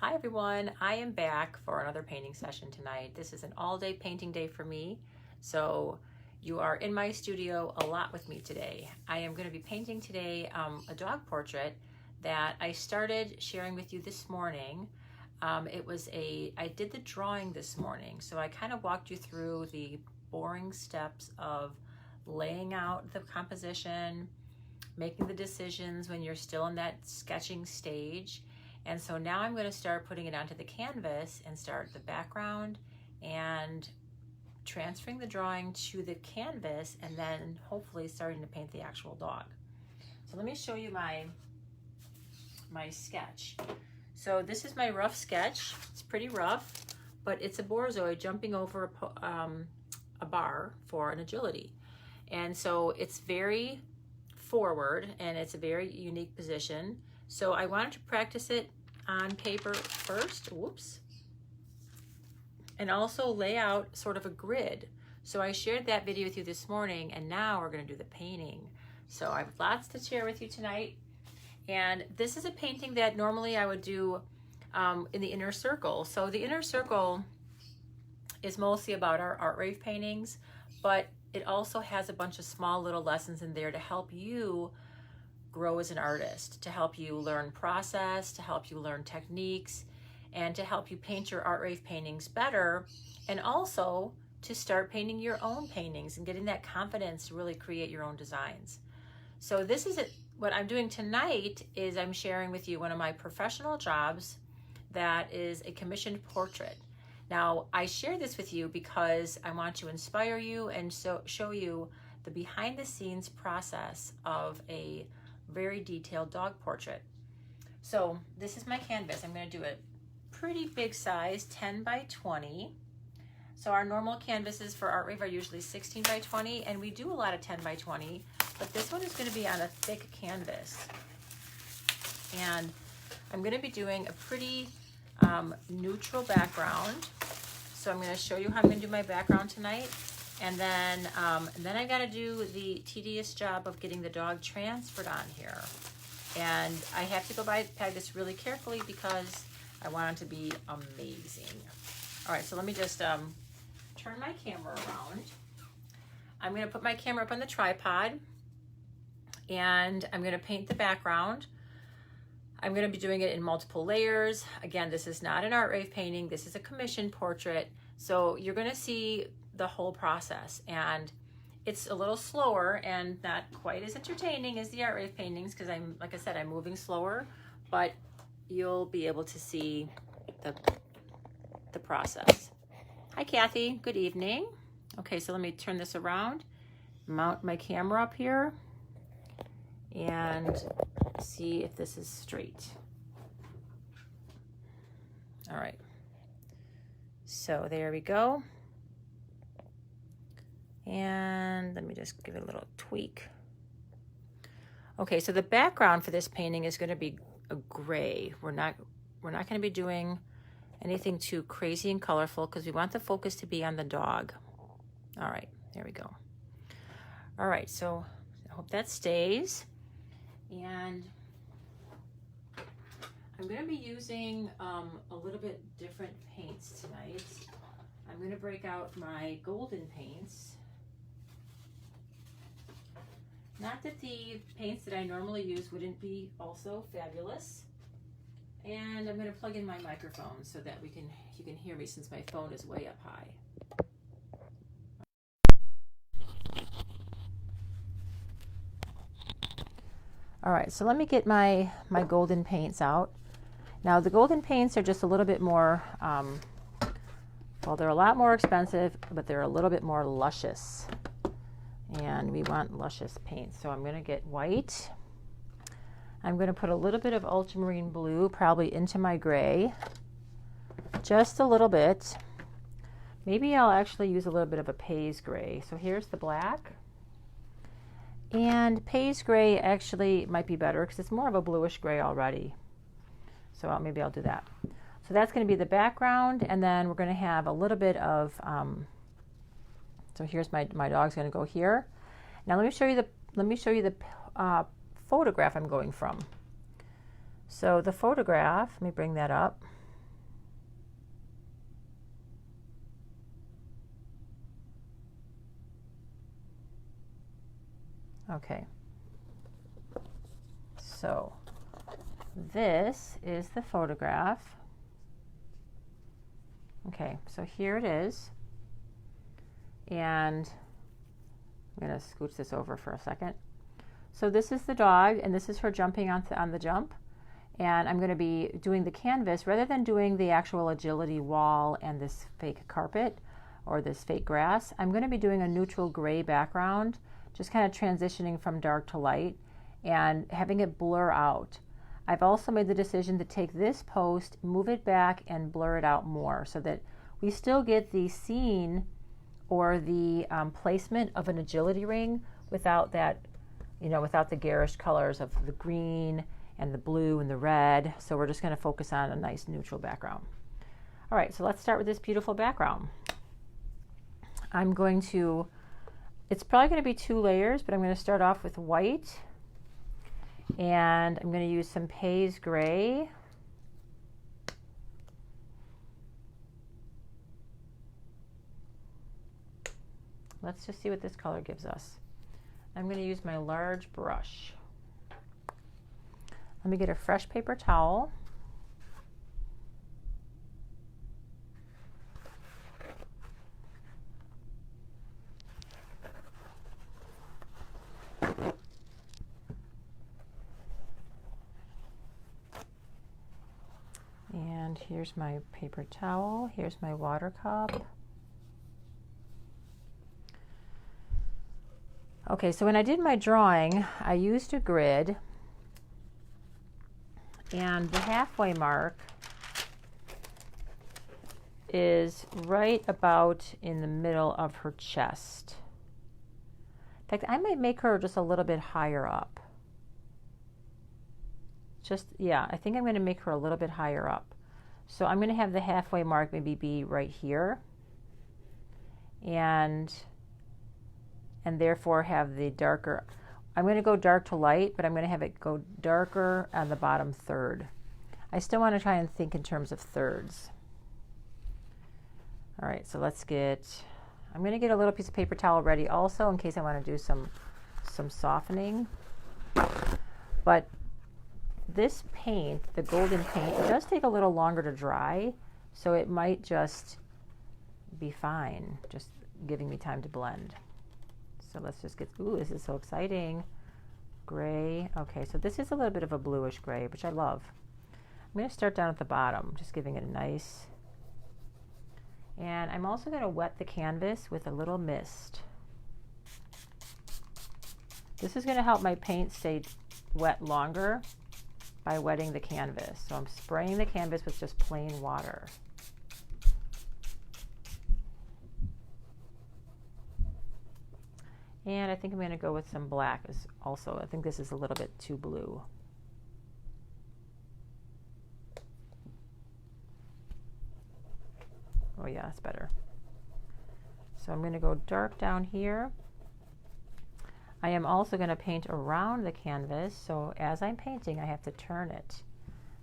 Hi everyone, I am back for another painting session tonight. This is an all-day painting day for me, so you are in my studio a lot with me today. I am going to be painting today a dog portrait that I started sharing with you this morning. I did the drawing this morning, so I kind of walked you through the boring steps of laying out the composition, making the decisions when you're still in that sketching stage. And so now I'm going to start putting it onto the canvas and start the background and transferring the drawing to the canvas and then hopefully starting to paint the actual dog. So let me show you my sketch. So this is my rough sketch. It's pretty rough, but it's a Borzoi jumping over a bar for an agility. And so it's very forward and it's a very unique position. So I wanted to practice it on paper first, whoops, and also lay out sort of a grid. So I shared that video with you this morning, and now we're going to do the painting. So I have lots to share with you tonight. And this is a painting that normally I would do in the inner circle. So the inner circle is mostly about our Art Rave paintings, but it also has a bunch of small little lessons in there to help you grow as an artist, to help you learn process, to help you learn techniques, and to help you paint your Art Rave paintings better, and also to start painting your own paintings and getting that confidence to really create your own designs. So this is it. What I'm doing tonight is I'm sharing with you one of my professional jobs that is a commissioned portrait. Now, I share this with you because I want to inspire you and show you the behind the scenes process of a very detailed dog portrait. So this is my canvas. I'm going to do a pretty big size, 10 by 20. So our normal canvases for Art Rave are usually 16 by 20, and we do a lot of 10 by 20, but this one is going to be on a thick canvas. And I'm going to be doing a pretty neutral background. So I'm going to show you how I'm going to do my background tonight. And then I got to do the tedious job of getting the dog transferred on here. And I have to go peg this really carefully because I want it to be amazing. All right, so let me just turn my camera around. I'm going to put my camera up on the tripod and I'm going to paint the background. I'm going to be doing it in multiple layers. Again, this is not an Art Rave painting. This is a commissioned portrait. So you're going to see the whole process, and it's a little slower and not quite as entertaining as the Art Rave paintings because like I said, I'm moving slower, but you'll be able to see the process. Hi Kathy, good evening. Okay, so let me turn this around, mount my camera up here, and see if this is straight. All right, so there we go. And let me just give it a little tweak. Okay, so the background for this painting is going to be a gray. We're not going to be doing anything too crazy and colorful because we want the focus to be on the dog. All right, there we go. All right, so I hope that stays. And I'm going to be using a little bit different paints tonight. I'm going to break out my golden paints. Not that the paints that I normally use wouldn't be also fabulous. And I'm going to plug in my microphone so that you can hear me since my phone is way up high. All right, so let me get my golden paints out. Now the golden paints are just a little bit more, well, they're a lot more expensive, but they're a little bit more luscious. And we want luscious paint. So I'm going to get white. I'm going to put a little bit of ultramarine blue probably into my gray. Just a little bit. Maybe I'll actually use a little bit of a Pays gray. So here's the black. And Pays gray actually might be better because it's more of a bluish gray already. So maybe I'll do that. So that's going to be the background, and then we're going to have a little bit of so here's my dog's going to go here. Now let me show you the photograph I'm going from. So the photograph, let me bring that up. Okay. So this is the photograph. Okay, so here it is. And I'm going to scooch this over for a second. So this is the dog, and this is her jumping on the jump. And I'm going to be doing the canvas rather than doing the actual agility wall and this fake carpet or this fake grass. I'm going to be doing a neutral gray background, just kind of transitioning from dark to light and having it blur out. I've also made the decision to take this post, move it back, and blur it out more so that we still get the scene or the placement of an agility ring without that, without the garish colors of the green and the blue and the red. So we're just going to focus on a nice neutral background. All right, so let's start with this beautiful background. It's probably going to be 2 layers, but I'm going to start off with white. And I'm going to use some Pays Gray. Let's just see what this color gives us. I'm going to use my large brush. Let me get a fresh paper towel. And here's my paper towel. Here's my water cup. Okay, so when I did my drawing, I used a grid, and the halfway mark is right about in the middle of her chest. In fact, I might make her just a little bit higher up. I think I'm going to make her a little bit higher up. So I'm going to have the halfway mark maybe be right here, and therefore have the darker. I'm going to go dark to light, but I'm going to have it go darker on the bottom third. I still want to try and think in terms of thirds. All right, so I'm going to get a little piece of paper towel ready also in case I want to do some softening. But this paint, the golden paint, it does take a little longer to dry, so it might just be fine, just giving me time to blend. So let's just ooh, this is so exciting. Gray. Okay, so this is a little bit of a bluish gray, which I love. I'm going to start down at the bottom, just giving it a nice. And I'm also going to wet the canvas with a little mist. This is going to help my paint stay wet longer by wetting the canvas. So I'm spraying the canvas with just plain water. And I think I'm going to go with some black also. I think this is a little bit too blue. Oh yeah, that's better. So I'm going to go dark down here. I am also going to paint around the canvas. So as I'm painting, I have to turn it.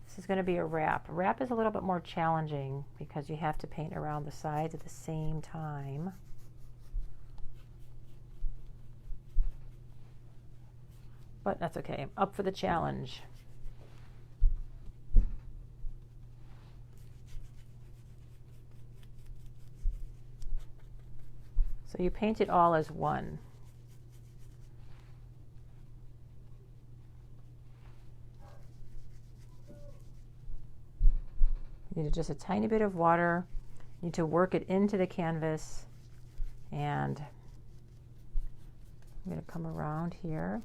This is going to be a wrap. A wrap is a little bit more challenging because you have to paint around the sides at the same time. But that's okay. I'm up for the challenge. So you paint it all as one. You need just a tiny bit of water. You need to work it into the canvas. And I'm going to come around here.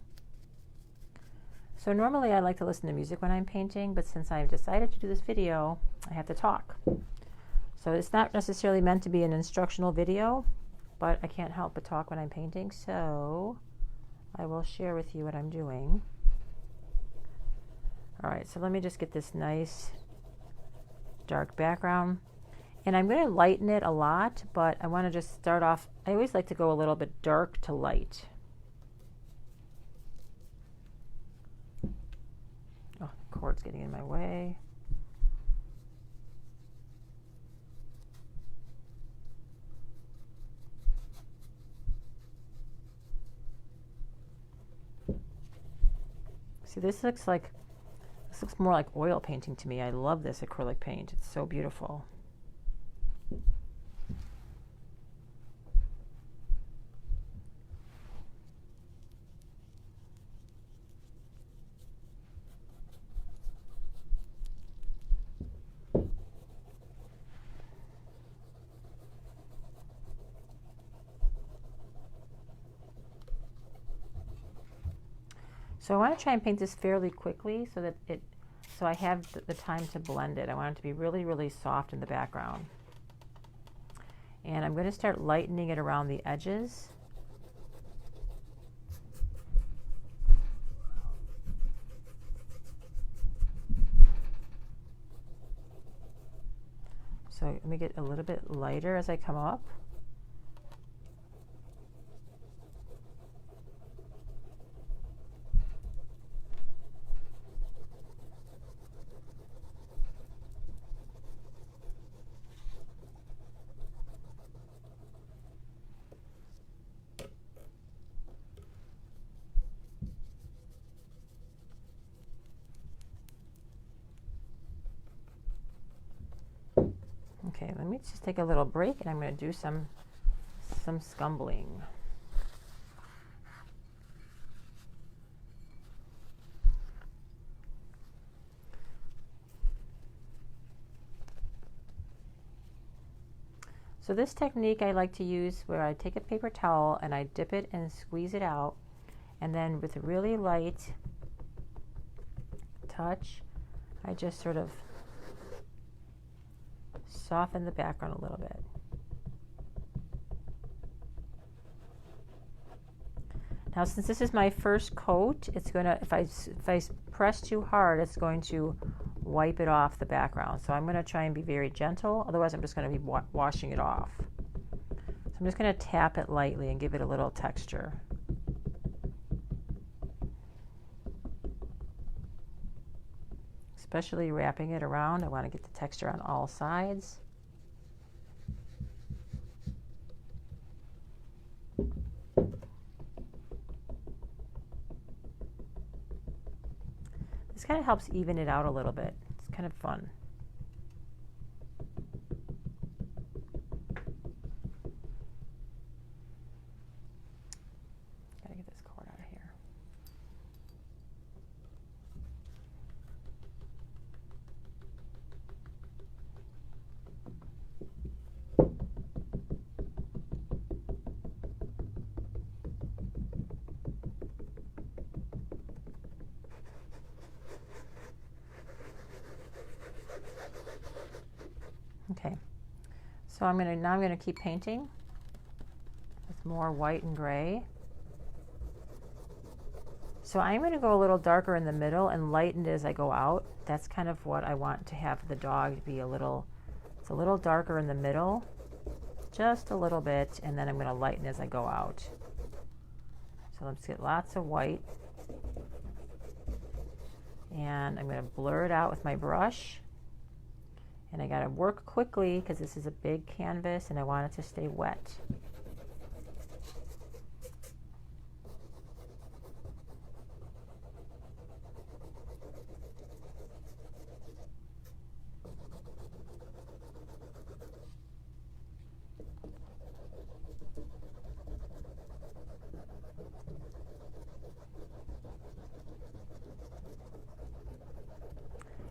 So normally I like to listen to music when I'm painting, but since I've decided to do this video, I have to talk. So it's not necessarily meant to be an instructional video, but I can't help but talk when I'm painting, so I will share with you what I'm doing. All right, so let me just get this nice dark background. And I'm going to lighten it a lot, but I want to just start off, I always like to go a little bit dark to light. Oh, the cord's getting in my way. See, this looks more like oil painting to me. I love this acrylic paint. It's so beautiful. So I want to try and paint this fairly quickly so I have the time to blend it. I want it to be really, really soft in the background. And I'm going to start lightening it around the edges. So let me get a little bit lighter as I come up. Okay, let me just take a little break and I'm going to do some scumbling. So this technique I like to use where I take a paper towel and I dip it and squeeze it out, and then with a really light touch I just sort of soften the background a little bit. Now since this is my first coat, it's going to, if I press too hard, it's going to wipe it off the background. So I'm going to try and be very gentle, otherwise I'm just going to be washing it off. So I'm just going to tap it lightly and give it a little texture. Especially wrapping it around, I want to get the texture on all sides. This kind of helps even it out a little bit. It's kind of fun. Gotta get this cord out of here. Okay, so I'm gonna keep painting with more white and gray. So I'm going to go a little darker in the middle and lighten it as I go out. That's kind of what I want to have the dog to be it's a little darker in the middle, just a little bit, and then I'm going to lighten as I go out. So let's get lots of white. And I'm going to blur it out with my brush. And I got to work quickly because this is a big canvas and I want it to stay wet.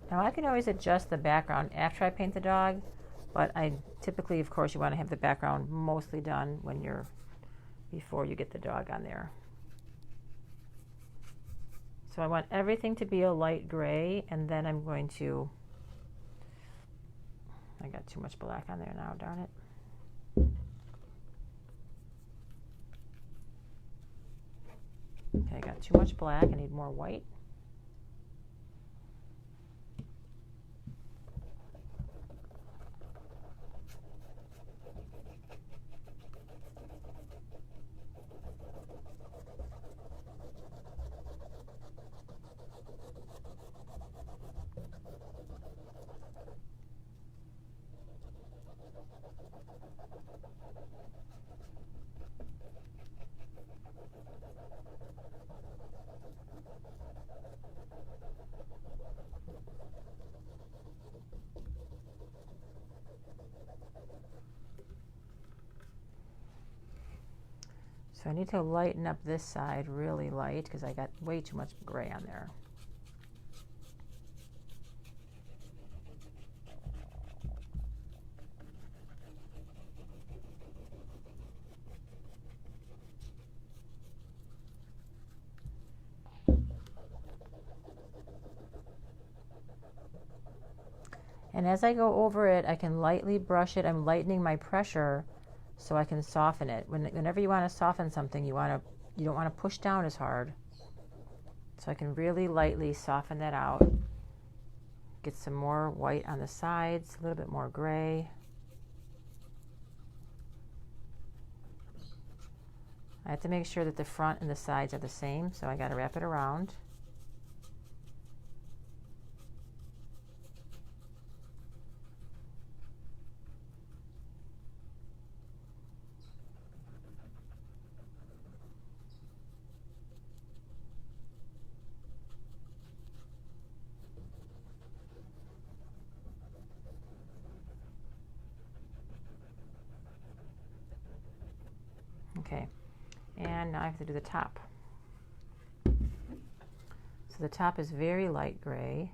Now I can always adjust the background after I paint the dog, but I typically, of course, you want to have the background mostly done before you get the dog on there. So I want everything to be a light gray, and then I'm going to, I got too much black on there now, darn it. Okay, I got too much black, I need more white. So I need to lighten up this side really light because I got way too much gray on there. And as I go over it, I can lightly brush it. I'm lightening my pressure so I can soften it. Whenever you want to soften something, you don't want to push down as hard. So I can really lightly soften that out. Get some more white on the sides, a little bit more gray. I have to make sure that the front and the sides are the same, so I got to wrap it around. Okay, and now I have to do the top. So the top is very light gray.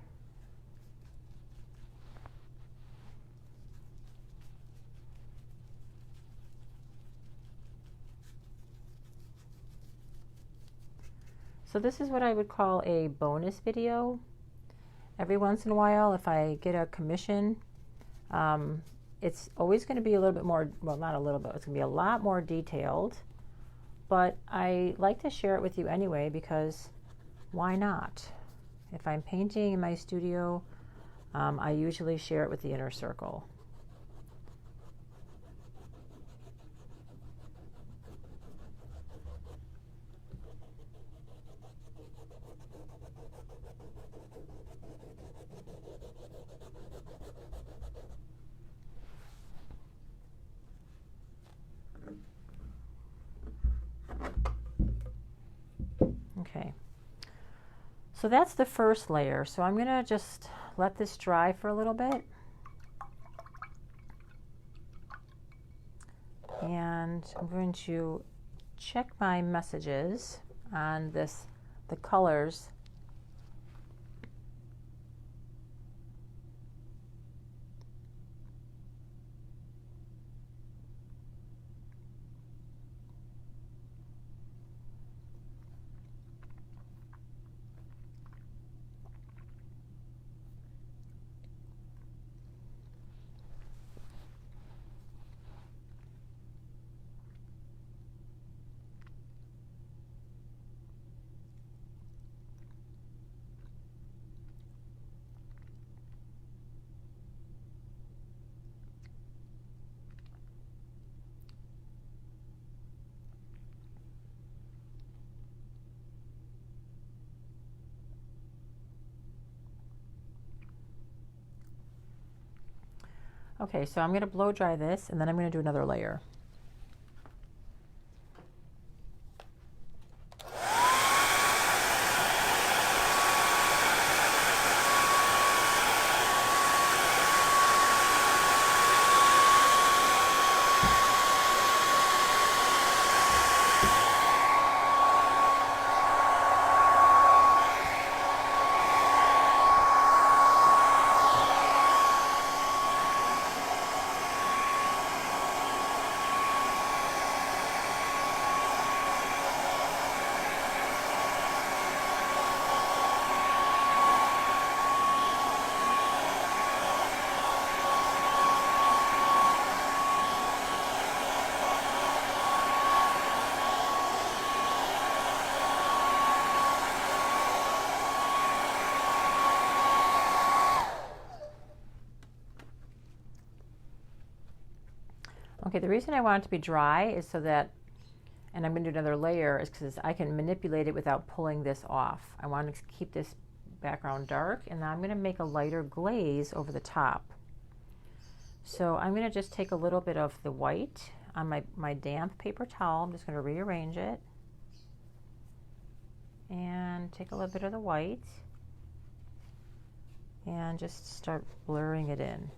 So this is what I would call a bonus video. Every once in a while, if I get a commission, it's always going to be a little bit more, well, not a little bit, it's going to be a lot more detailed, but I like to share it with you anyway because why not? If I'm painting in my studio, I usually share it with the inner circle. Okay, so that's the first layer. So I'm going to just let this dry for a little bit. And I'm going to check my messages on this, the colors. Okay, so I'm going to blow dry this and then I'm going to do another layer. Okay, the reason I want it to be dry is so that, and I'm going to do another layer, is because I can manipulate it without pulling this off. I want to keep this background dark, and now I'm going to make a lighter glaze over the top. So I'm going to just take a little bit of the white on my damp paper towel. I'm just going to rearrange it and take a little bit of the white and just start blurring it in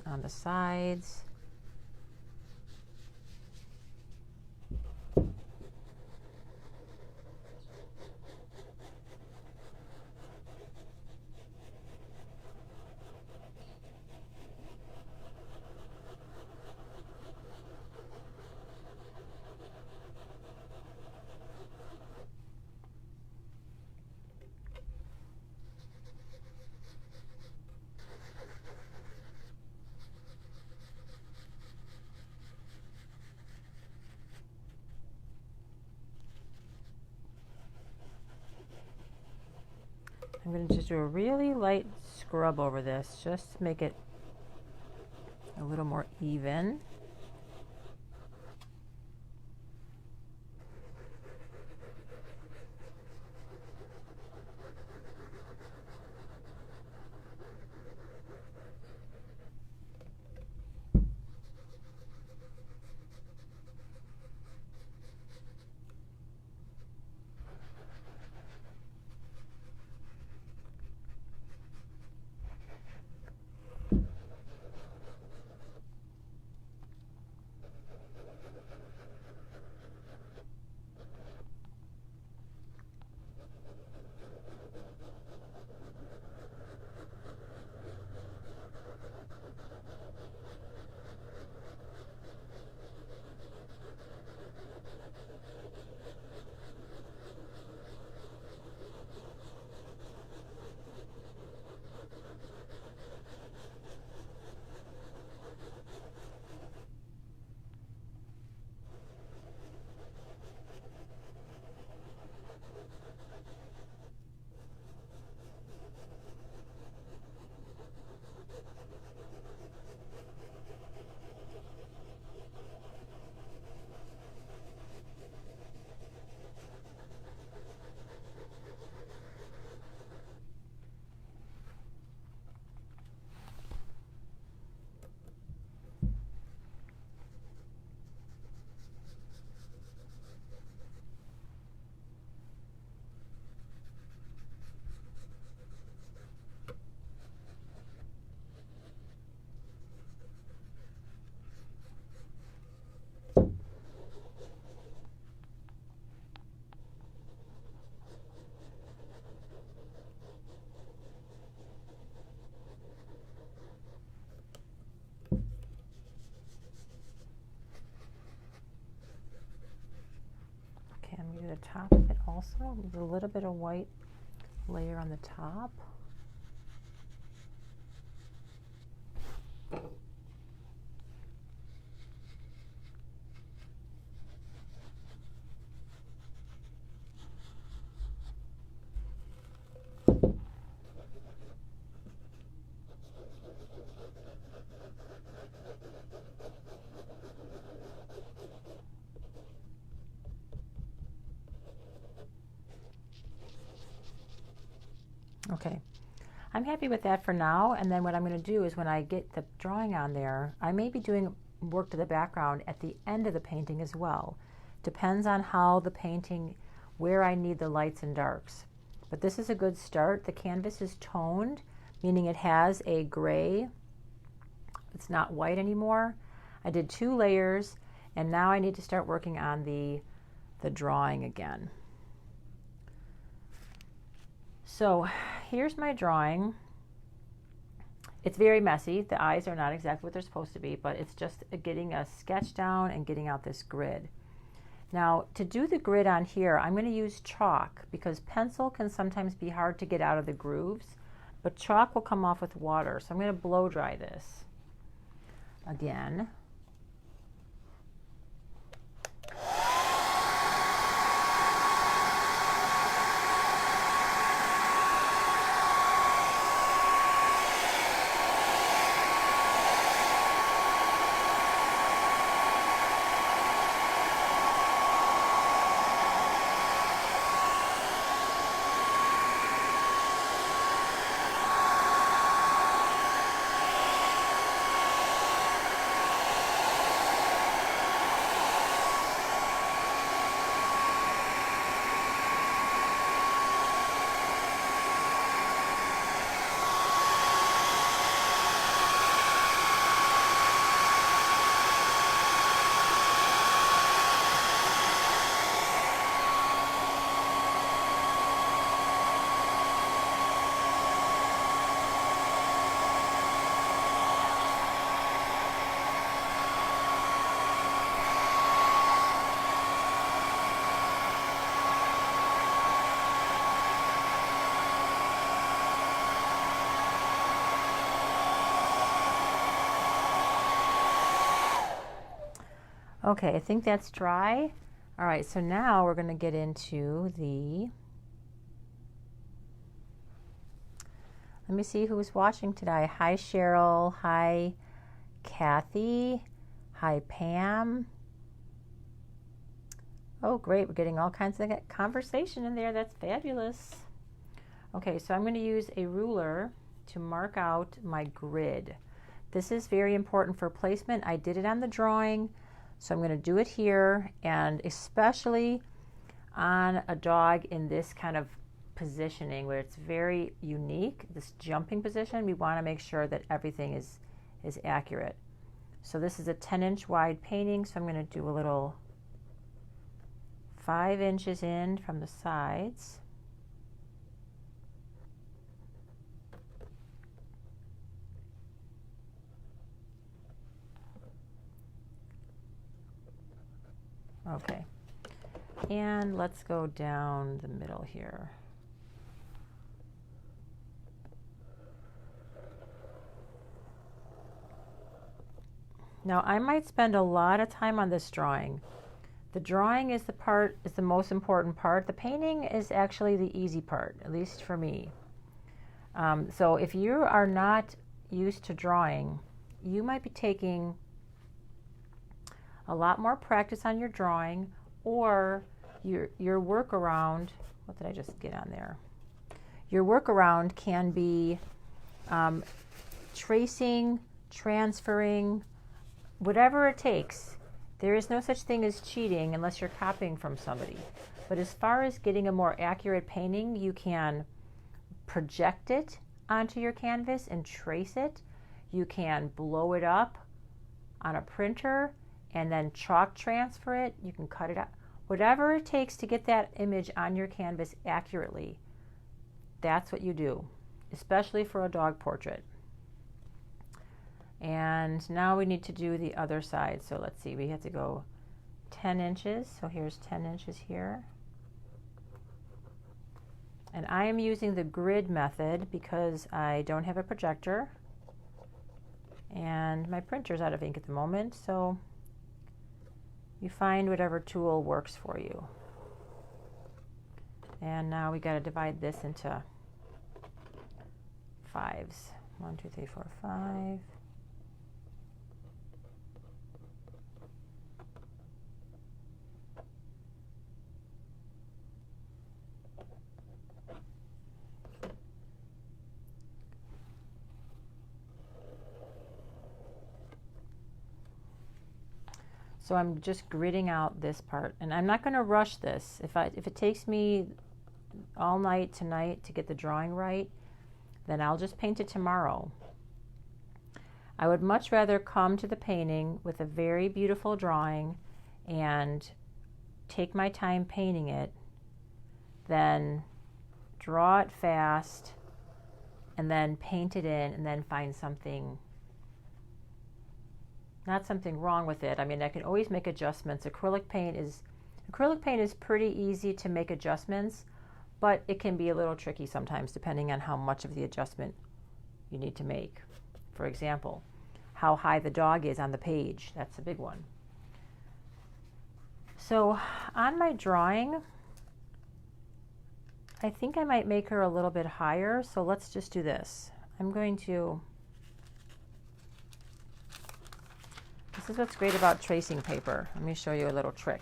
on the sides. I'm going to just do a really light scrub over this just to make it a little more even. I'm going to do the top of it also with a little bit of white layer on the top. Okay, I'm happy with that for now, and then what I'm going to do is when I get the drawing on there, I may be doing work to the background at the end of the painting as well. Depends on how the painting, where I need the lights and darks. But this is a good start. The canvas is toned, meaning it has a gray. It's not white anymore. I did 2 layers, and now I need to start working on the drawing again. So here's my drawing. It's very messy. The eyes are not exactly what they're supposed to be, but it's just getting a sketch down and getting out this grid. Now, to do the grid on here, I'm going to use chalk because pencil can sometimes be hard to get out of the grooves, but chalk will come off with water. So I'm going to blow dry this again. Okay, I think that's dry. All right, so now we're going to get into the Let me see who's watching today. Hi, Cheryl. Hi, Kathy. Hi, Pam. Oh, great. We're getting all kinds of conversation in there. That's fabulous. Okay, so I'm going to use a ruler to mark out my grid. This is very important for placement. I did it on the drawing, so I'm going to do it here, and especially on a dog in this kind of positioning where it's very unique, this jumping position, we want to make sure that everything is accurate. So this is a 10-inch wide painting, so I'm going to do a little 5 inches in from the sides. Okay, and let's go down the middle here. Now I might spend a lot of time on this drawing. The drawing is the most important part. The painting is actually the easy part, at least for me. So if you are not used to drawing, you might be taking a lot more practice on your drawing, or your workaround. What did I just get on there? Your workaround can be tracing, transferring, whatever it takes. There is no such thing as cheating unless you're copying from somebody. But as far as getting a more accurate painting, you can project it onto your canvas and trace it. You can blow it up on a printer and then chalk transfer it. You can cut it out. Whatever it takes to get that image on your canvas accurately, that's what you do, especially for a dog portrait. And now we need to do the other side. So let's see, we have to go 10 inches. So here's 10 inches here. And I am using the grid method because I don't have a projector and my printer's out of ink at the moment. So you find whatever tool works for you. And now we got to divide this into 5s. 1, 2, 3, 4, 5. So I'm just gridding out this part, and I'm not going to rush this. If it takes me all night tonight to get the drawing right, then I'll just paint it tomorrow. I would much rather come to the painting with a very beautiful drawing and take my time painting it than draw it fast and then paint it in and then find something, not something wrong with it. I mean, I can always make adjustments. Acrylic paint is pretty easy to make adjustments, but it can be a little tricky sometimes depending on how much of the adjustment you need to make. For example, how high the dog is on the page. That's a big one. So on my drawing, I think I might make her a little bit higher. So let's just do this. This is what's great about tracing paper. Let me show you a little trick.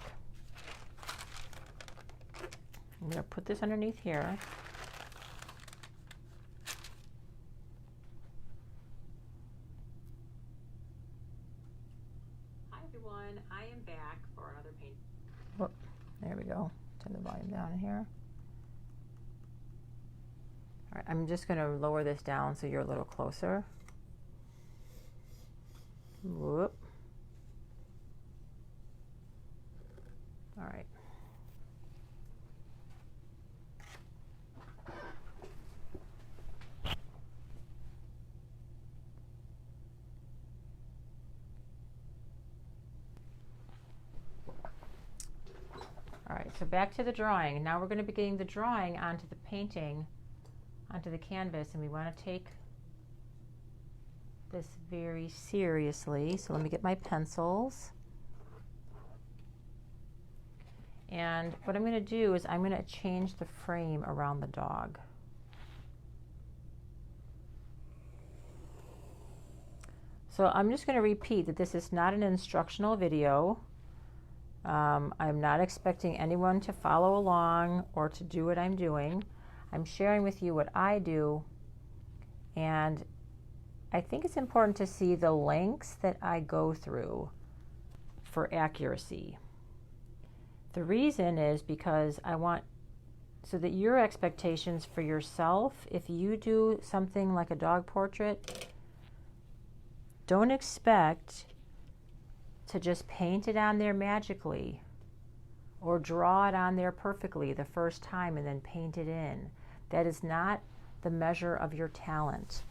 I'm going to put this underneath here. Hi everyone, I am back for another paint. Whoop, there we go. Turn the volume down here. All right, I'm just going to lower this down so you're a little closer. Whoop. All right. All right, so back to the drawing. Now we're going to be getting the drawing onto the painting, onto the canvas, and we want to take this very seriously. So let me get my pencils. And what I'm going to do is I'm going to change the frame around the dog. So I'm just going to repeat that this is not an instructional video. I'm not expecting anyone to follow along or to do what I'm doing. I'm sharing with you what I do, and I think it's important to see the lengths that I go through for accuracy. The reason is because I want so that your expectations for yourself, if you do something like a dog portrait, don't expect to just paint it on there magically or draw it on there perfectly the first time and then paint it in. That is not the measure of your talent.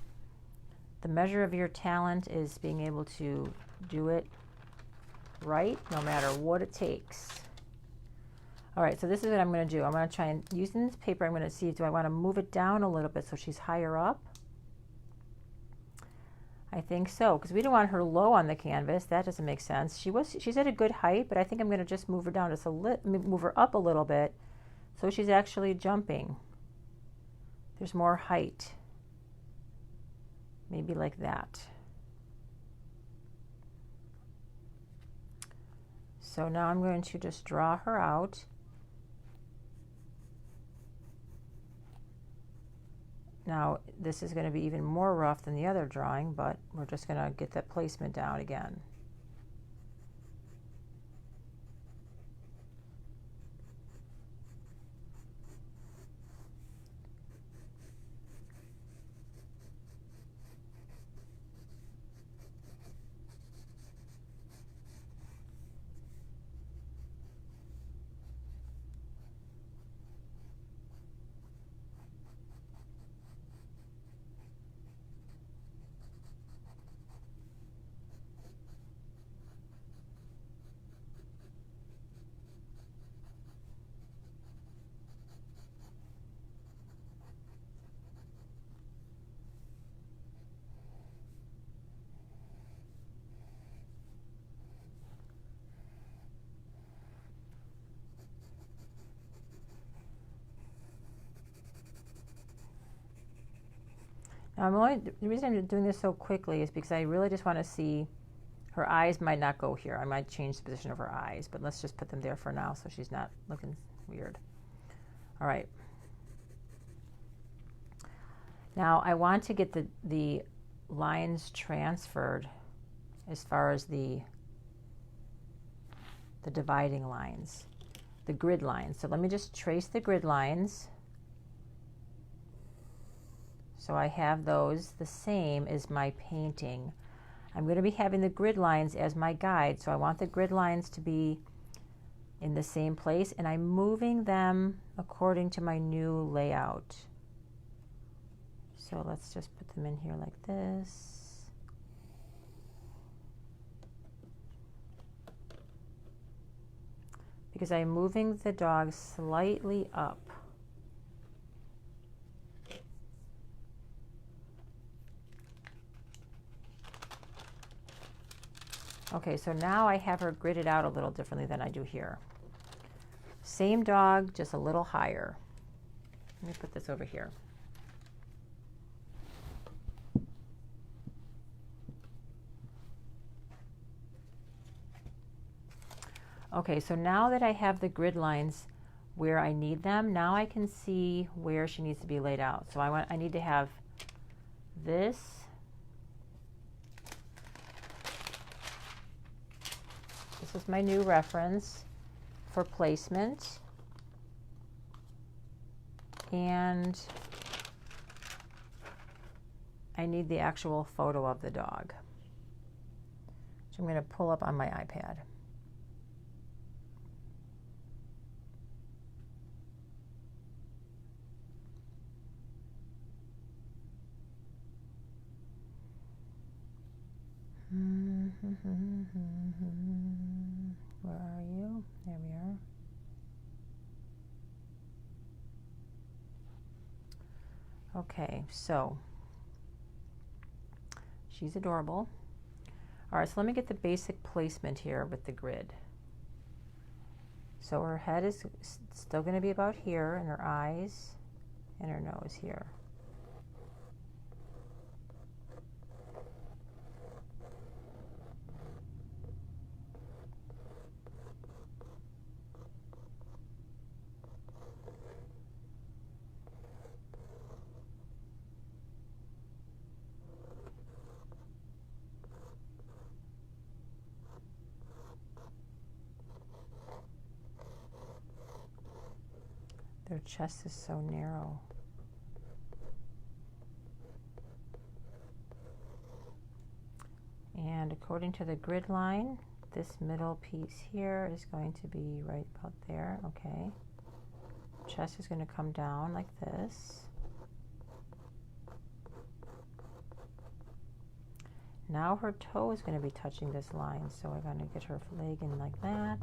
The measure of your talent is being able to do it right, no matter what it takes. All right, so this is what I'm going to do. I'm going to try and, using this paper, I'm going to see, do I want to move it down a little bit so she's higher up? I think so, because we don't want her low on the canvas. That doesn't make sense. She's at a good height, but I think I'm going to just move her down just move her up a little bit so she's actually jumping. There's more height. Maybe like that. So now I'm going to just draw her out. Now, this is going to be even more rough than the other drawing, but we're just going to get that placement down again. Now, the reason I'm doing this so quickly is because I really just want to see, her eyes might not go here. I might change the position of her eyes, but let's just put them there for now so she's not looking weird. All right. Now, I want to get the lines transferred as far as the dividing lines, the grid lines. So let me just trace the grid lines. So I have those the same as my painting. I'm going to be having the grid lines as my guide, so I want the grid lines to be in the same place, and I'm moving them according to my new layout. So let's just put them in here like this. Because I'm moving the dog slightly up. Okay, so now I have her gridded out a little differently than I do here. Same dog, just a little higher. Let me put this over here. Okay, so now that I have the grid lines where I need them, now I can see where she needs to be laid out. So I need to have this. This is my new reference for placement. And I need the actual photo of the dog. So I'm going to pull up on my iPad. Where are you? There we are. Okay, so she's adorable. All right, so let me get the basic placement here with the grid. So her head is still going to be about here, and her eyes and her nose here. chest is so narrow. And according to the grid line, this middle piece here is going to be right about there. Okay. Chest is going to come down like this. Now her toe is going to be touching this line, so we're going to get her leg in like that.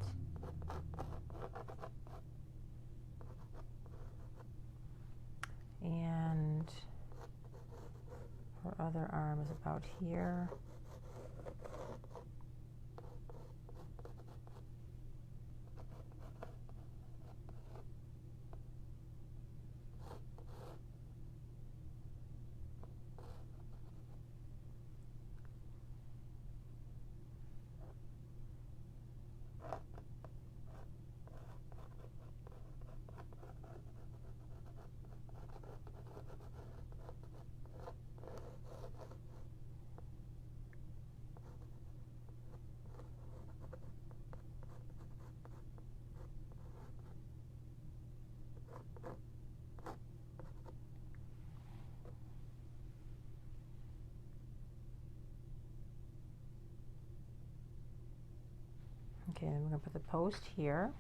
And her other arm is about here. Okay, then we're going to put the post here.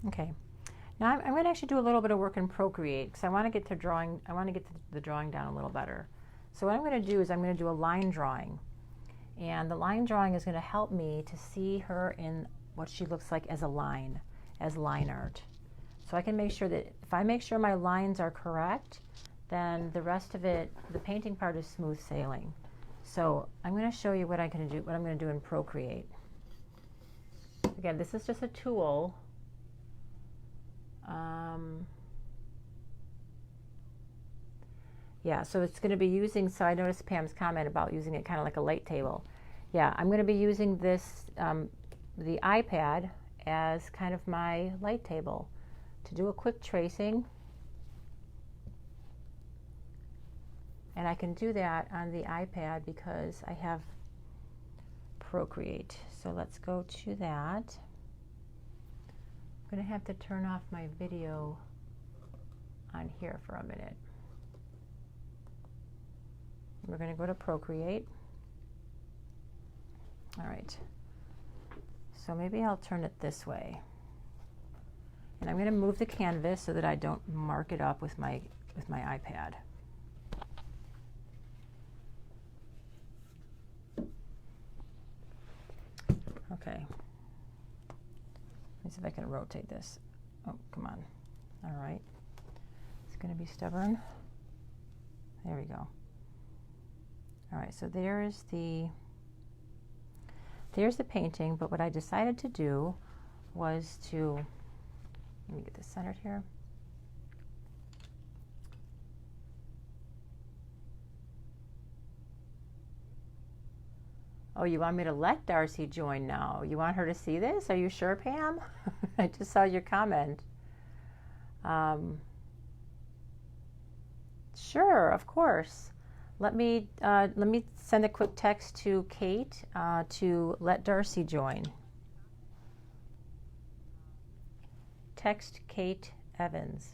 Okay, now I'm going to actually do a little bit of work in Procreate because I want to get to drawing. I want to get the drawing down a little better. So what I'm going to do is I'm going to do a line drawing, and the line drawing is going to help me to see her in what she looks like as a line, as line art. So I can make sure that if I make sure my lines are correct, then the rest of it, the painting part, is smooth sailing. So I'm going to show you what I'm going to do in Procreate. Again, this is just a tool. Yeah, so it's going to be using, so I noticed Pam's comment about using it kind of like a light table. Yeah, I'm going to be using this, the iPad, as kind of my light table to do a quick tracing. And I can do that on the iPad because I have Procreate. So let's go to that. I'm going to have to turn off my video on here for a minute. We're going to go to Procreate. All right. So maybe I'll turn it this way. And I'm going to move the canvas so that I don't mark it up with my iPad. Okay. Let me see if I can rotate this. Oh, come on. All right. It's going to be stubborn. There we go. All right, so there's the painting, but what I decided to do was to, let me get this centered here. Oh, you want me to let Darcy join now? You want her to see this? Are you sure, Pam? I just saw your comment. Sure, of course. Let me send a quick text to Kate to let Darcy join. Text Kate Evans.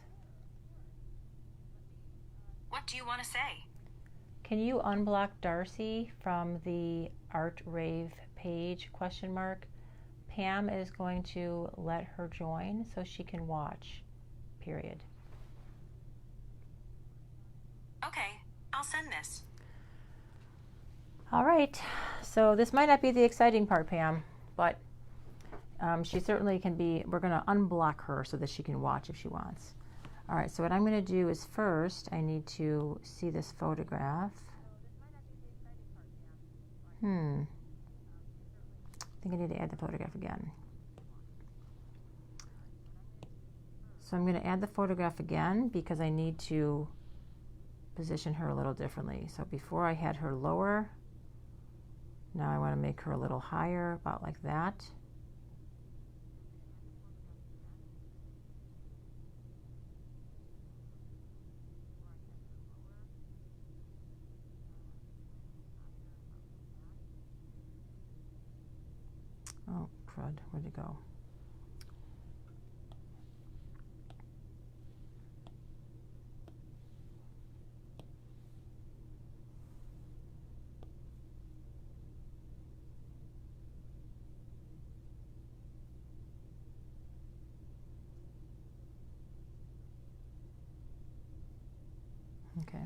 What do you want to say? Can you unblock Darcy from the Art Rave page, ? Pam is going to let her join so she can watch, period. Okay, I'll send this. All right, so this might not be the exciting part, Pam, but She certainly can be, we're going to unblock her so that she can watch if she wants. All right, so what I'm going to do is first I need to see this photograph. I think I need to add the photograph again. So I'm going to add the photograph again because I need to position her a little differently. So before I had her lower, now I want to make her a little higher, about like that. Oh, crud, where'd it go? Okay.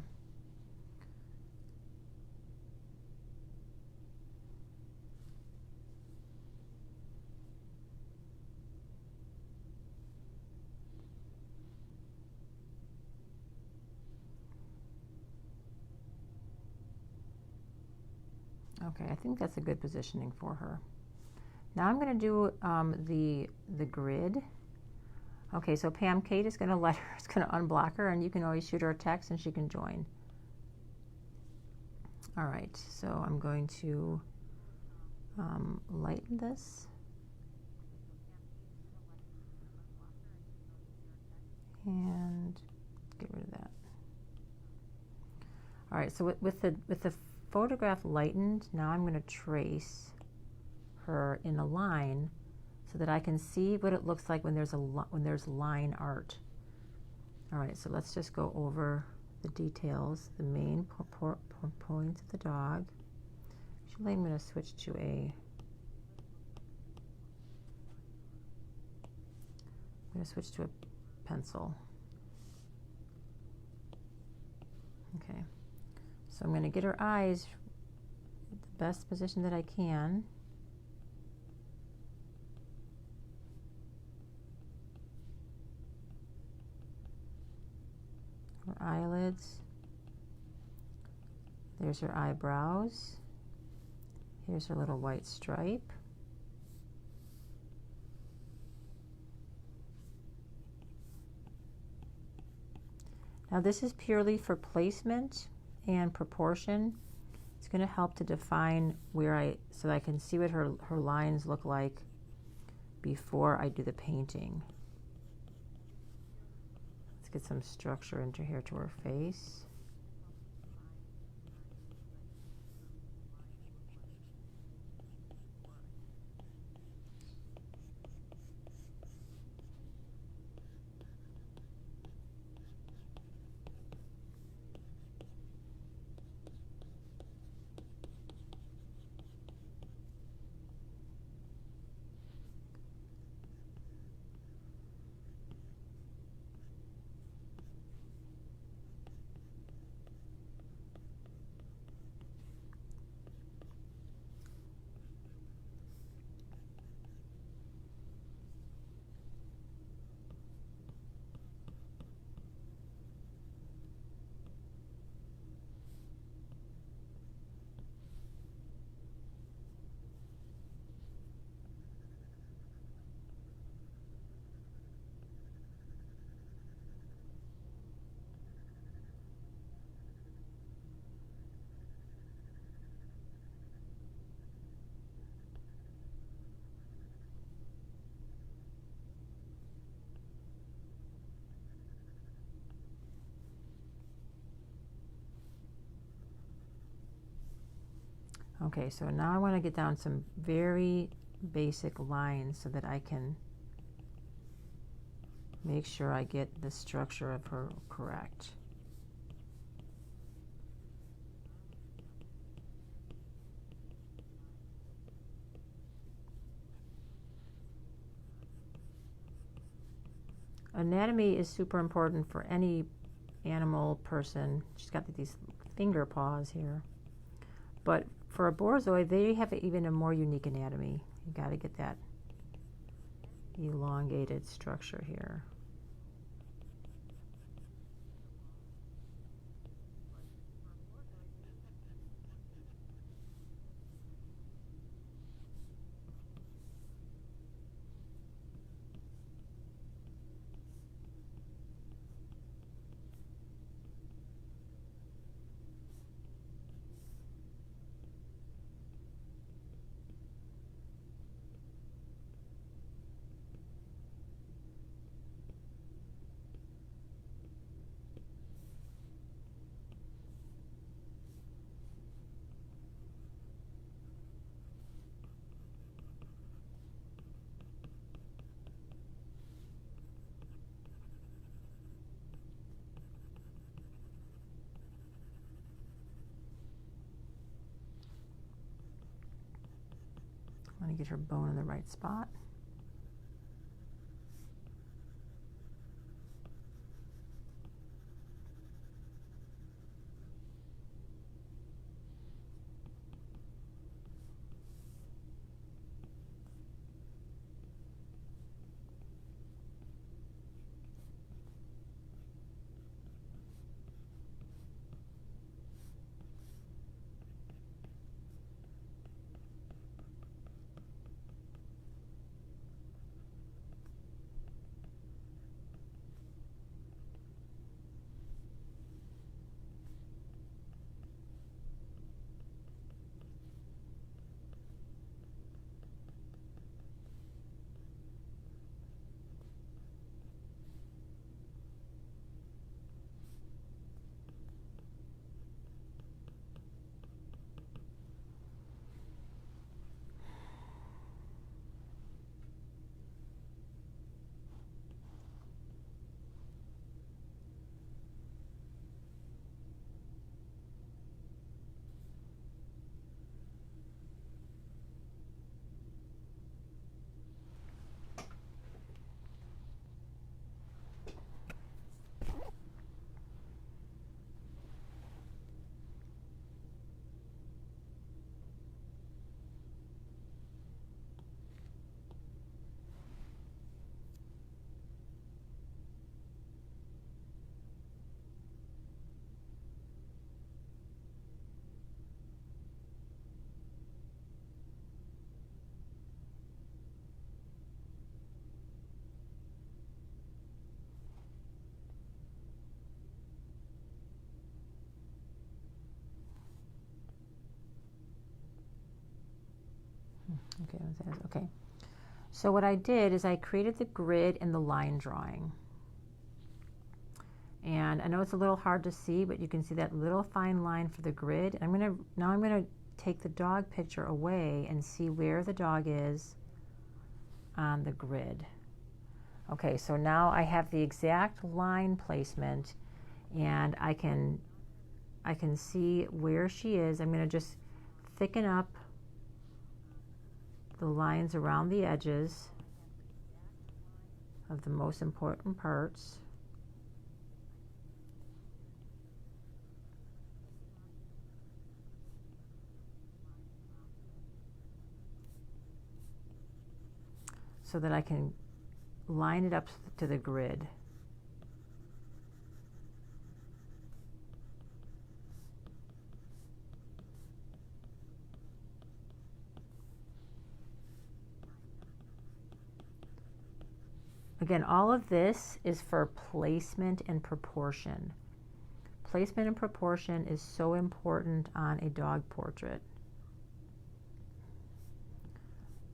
Okay, I think that's a good positioning for her. Now I'm going to do the grid. Okay, so Pam Kate is going to is going to unblock her, and you can always shoot her a text and she can join. All right, so I'm going to lighten this. And get rid of that. All right, so with the photograph lightened, now I'm going to trace her in a line so that I can see what it looks like when there's line art. All right, so let's just go over the details, the main points of the dog. Actually, I'm going to switch to a pencil. Okay, so I'm going to get her eyes in the best position that I can. Her eyelids. There's her eyebrows. Here's her little white stripe. Now this is purely for placement and proportion. It's going to help to define so I can see what her lines look like before I do the painting. Let's get some structure into here to her face. Okay, so now I want to get down some very basic lines so that I can make sure I get the structure of her correct. Anatomy is super important for any animal person. She's got these finger paws here. But for a Borzoi, they have even a more unique anatomy. You got to get that elongated structure here. I want to get her bone in the right spot. Okay. So what I did is I created the grid and the line drawing. And I know it's a little hard to see, but you can see that little fine line for the grid. I'm gonna take the dog picture away and see where the dog is on the grid. Okay, so now I have the exact line placement, and I can see where she is. I'm gonna just thicken up the lines around the edges of the most important parts. So that I can line it up to the grid. Again, all of this is for placement and proportion. Placement and proportion is so important on a dog portrait.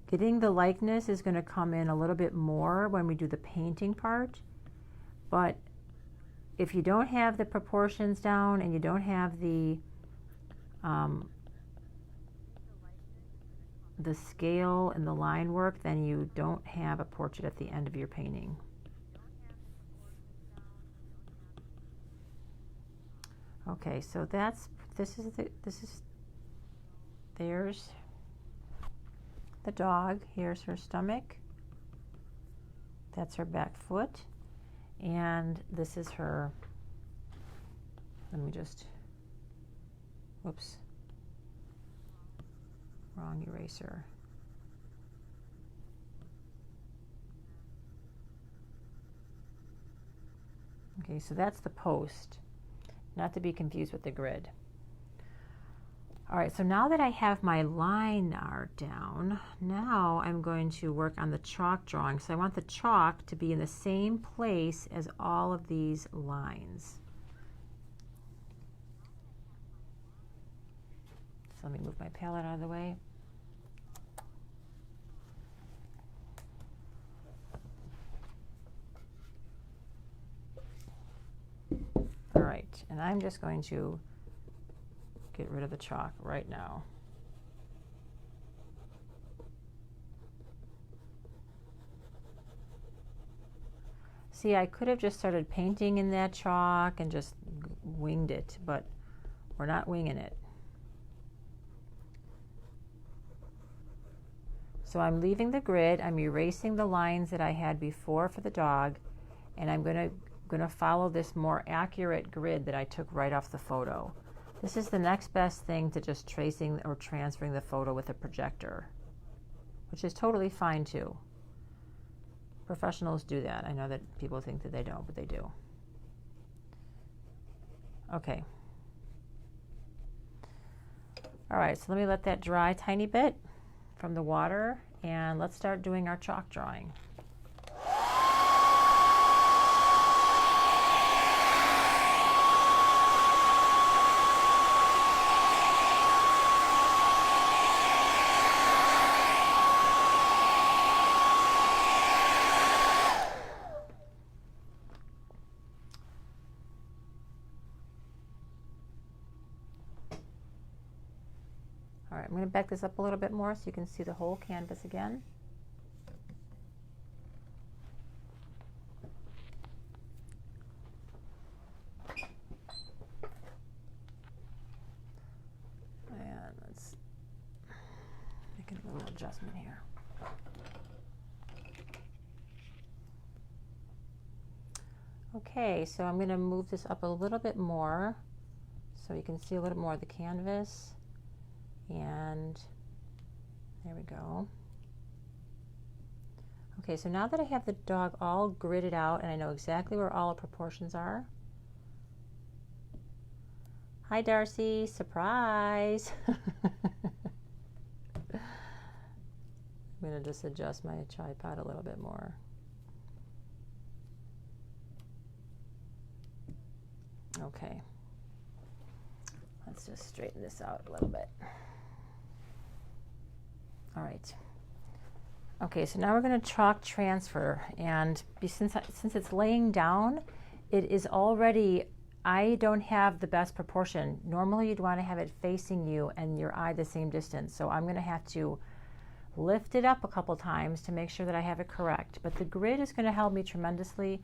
Getting the likeness is going to come in a little bit more when we do the painting part, but if you don't have the proportions down and you don't have the scale and the line work, then you don't have a portrait at the end of your painting. Okay, so there's the dog. Here's her stomach. That's her back foot. And this is her, let me just, whoops, wrong eraser. Okay, so that's the post, not to be confused with the grid. All right, so now that I have my line art down, now I'm going to work on the chalk drawing. So I want the chalk to be in the same place as all of these lines. So let me move my palette out of the way. All right, and I'm just going to get rid of the chalk right now. See, I could have just started painting in that chalk and just winged it, but we're not winging it. So I'm leaving the grid, I'm erasing the lines that I had before for the dog, and I'm going to follow this more accurate grid that I took right off the photo. This is the next best thing to just tracing or transferring the photo with a projector, which is totally fine too. Professionals do that. I know that people think that they don't, but they do. Okay. All right, so let me let that dry a tiny bit from the water, and let's start doing our chalk drawing. All right, I'm going to back this up a little bit more so you can see the whole canvas again. And let's make a little adjustment here. Okay, so I'm going to move this up a little bit more so you can see a little more of the canvas. And there we go. Okay, so now that I have the dog all gridded out and I know exactly where all the proportions are. Hi, Darcy, surprise. I'm going to just adjust my tripod a little bit more. Okay, let's just straighten this out a little bit. All right. Okay, so now we're going to chalk transfer, and since it's laying down, it is already, I don't have the best proportion. Normally you'd want to have it facing you and your eye the same distance, so I'm going to have to lift it up a couple times to make sure that I have it correct. But the grid is going to help me tremendously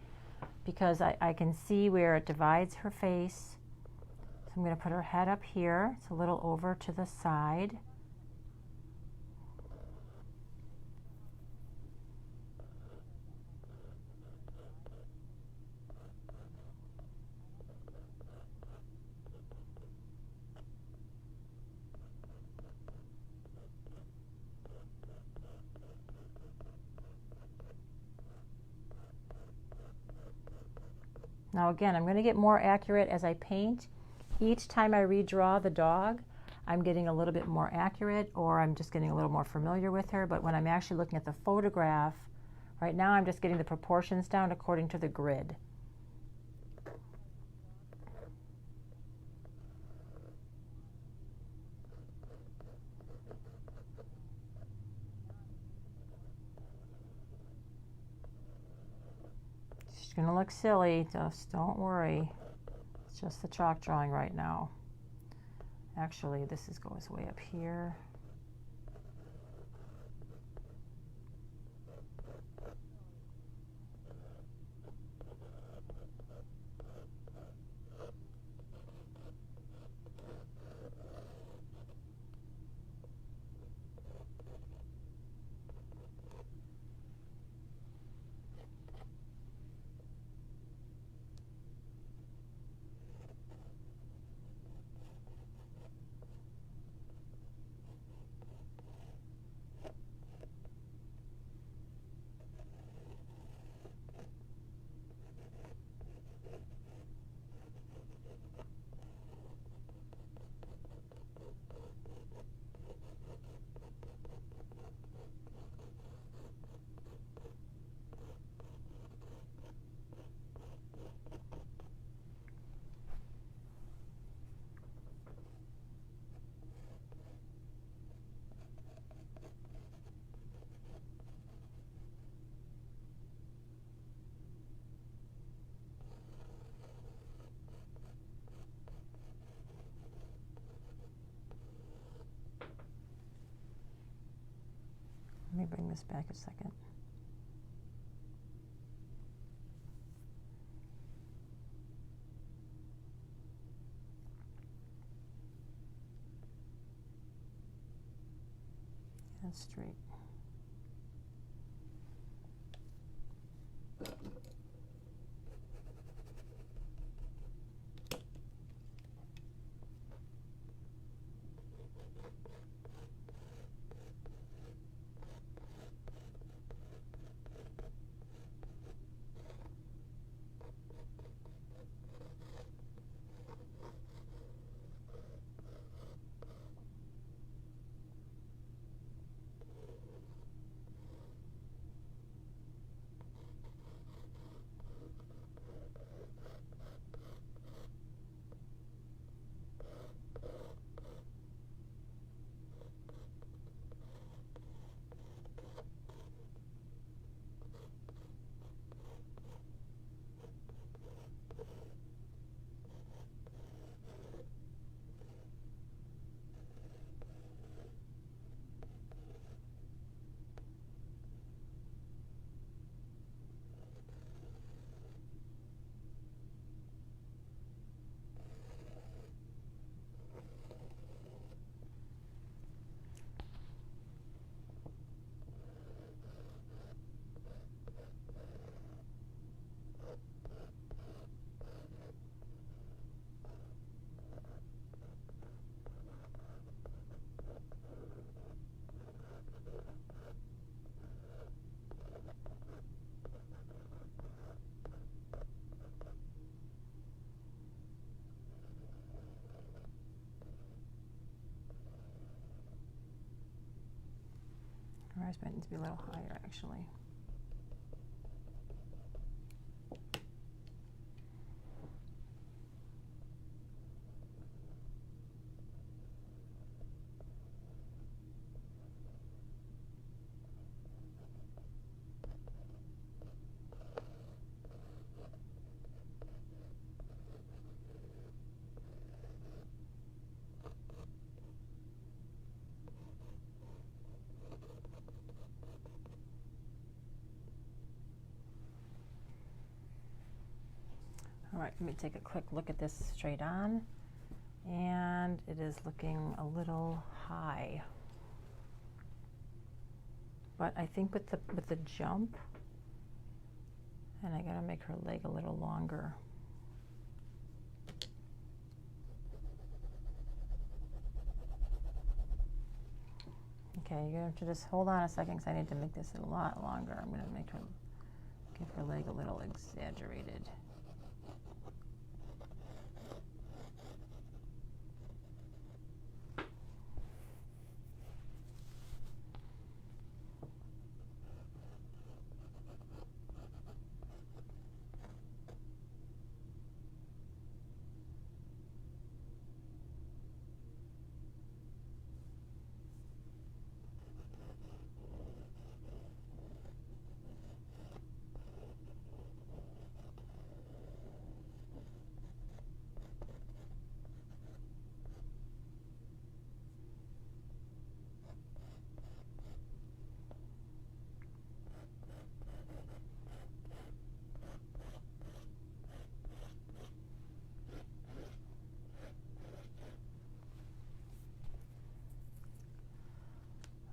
because I can see where it divides her face. So I'm going to put her head up here. It's a little over to the side. Now again, I'm going to get more accurate as I paint. Each time I redraw the dog, I'm getting a little bit more accurate, or I'm just getting a little more familiar with her. But when I'm actually looking at the photograph, right now I'm just getting the proportions down according to the grid. It's going to look silly, just don't worry. It's just the chalk drawing right now. Actually, this goes way up here. me bring this back a second. And straight. Rise might need to be a little higher, actually. All right, let me take a quick look at this straight on, and it is looking a little high. But I think with the jump, and I gotta make her leg a little longer. Okay, you're gonna have to just hold on a second because I need to make this a lot longer. I'm gonna make her, give her leg a little exaggerated.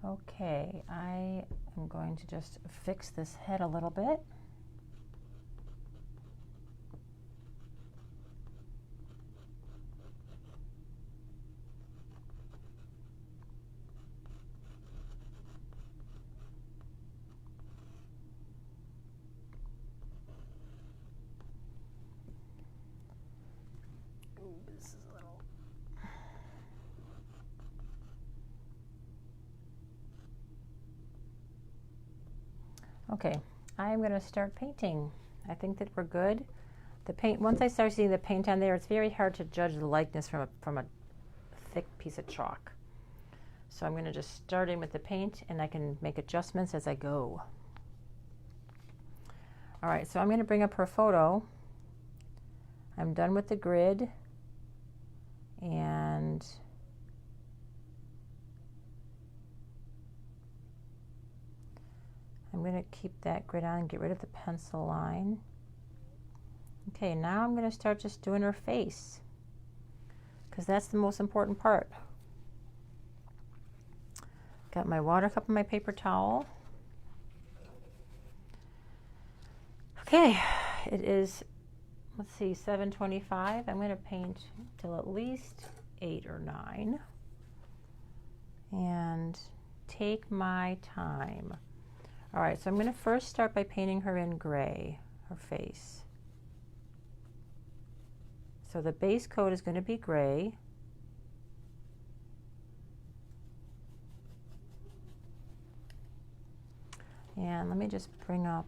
Okay, I am going to just fix this head a little bit. Ooh, this is a little... Okay, I am going to start painting. I think that we're good. The paint, once I start seeing the paint on there, it's very hard to judge the likeness from a thick piece of chalk. So I'm going to just start in with the paint, and I can make adjustments as I go. All right, so I'm going to bring up her photo. I'm done with the grid, and I'm going to keep that grid on and get rid of the pencil line. Okay, now I'm going to start just doing her face, because that's the most important part. Got my water cup and my paper towel. Okay, it is, let's see, 7:25. I'm going to paint till at least 8 or 9 and take my time. All right, so I'm going to first start by painting her in gray, her face. So the base coat is going to be gray. And let me just bring up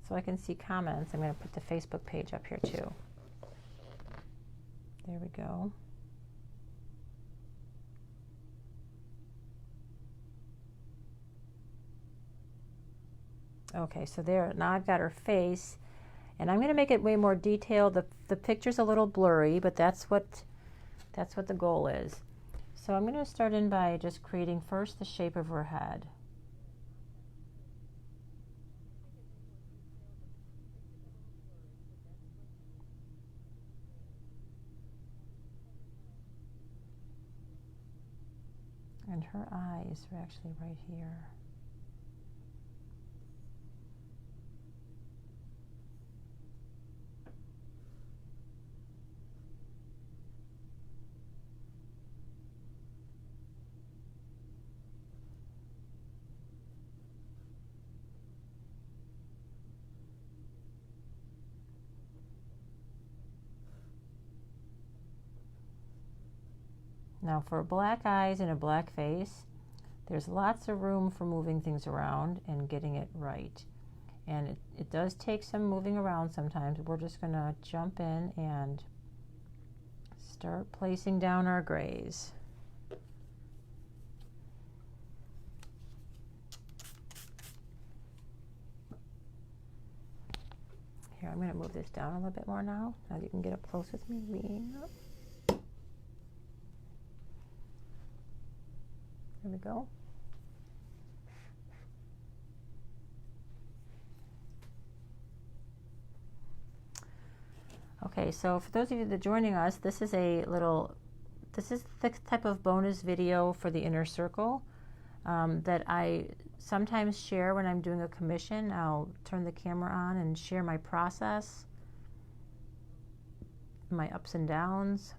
so I can see comments. I'm going to put the Facebook page up here too. There we go. Okay, so there, now I've got her face, and I'm going to make it way more detailed. The picture's a little blurry, but that's what the goal is. So I'm going to start in by just creating first the shape of her head. And her eyes are actually right here. Now for black eyes and a black face, there's lots of room for moving things around and getting it right. And it does take some moving around sometimes. We're just going to jump in and start placing down our grays. Here, I'm going to move this down a little bit more now that you can get up close with me. Lean up. There we go. Okay, so for those of you that are joining us, this is the type of bonus video for the inner circle that I sometimes share when I'm doing a commission. I'll turn the camera on and share my process, my ups and downs.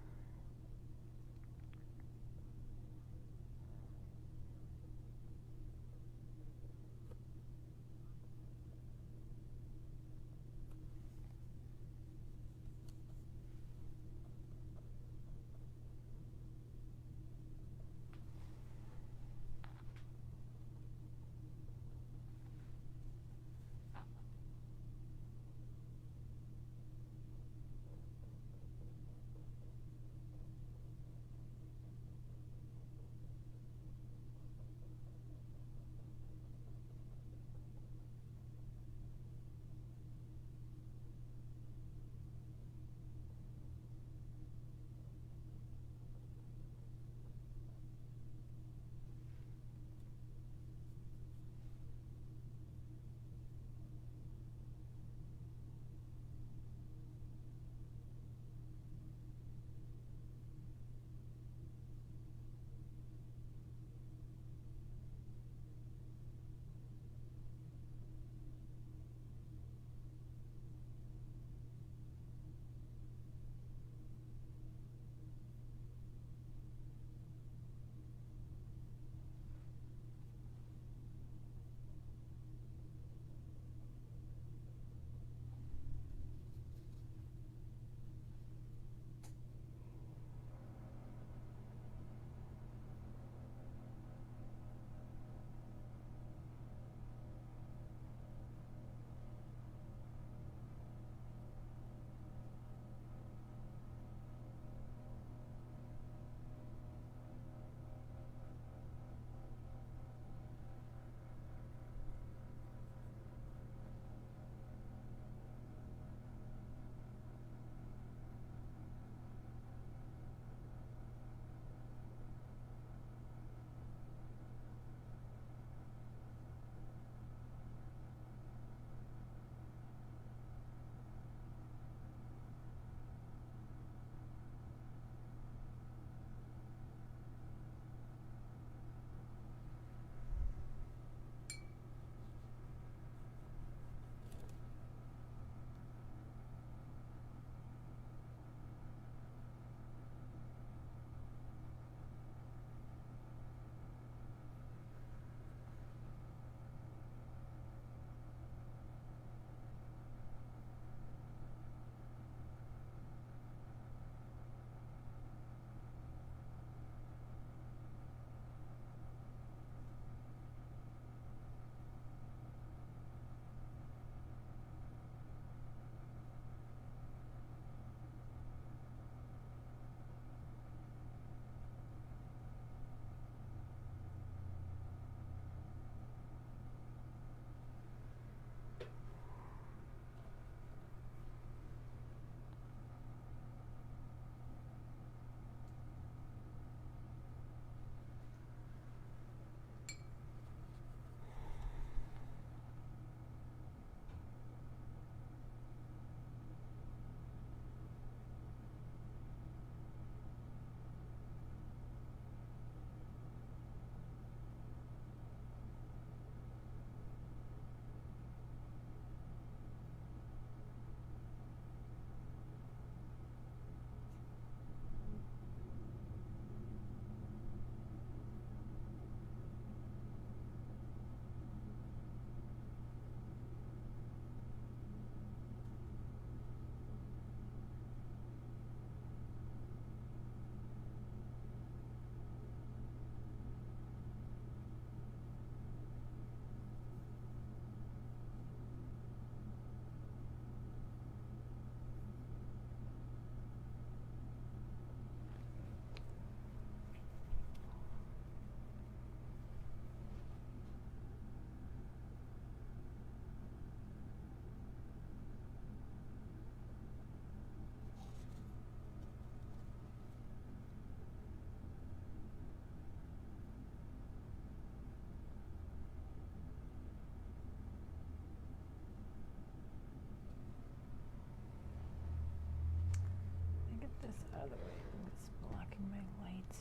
other way. It's blocking my light.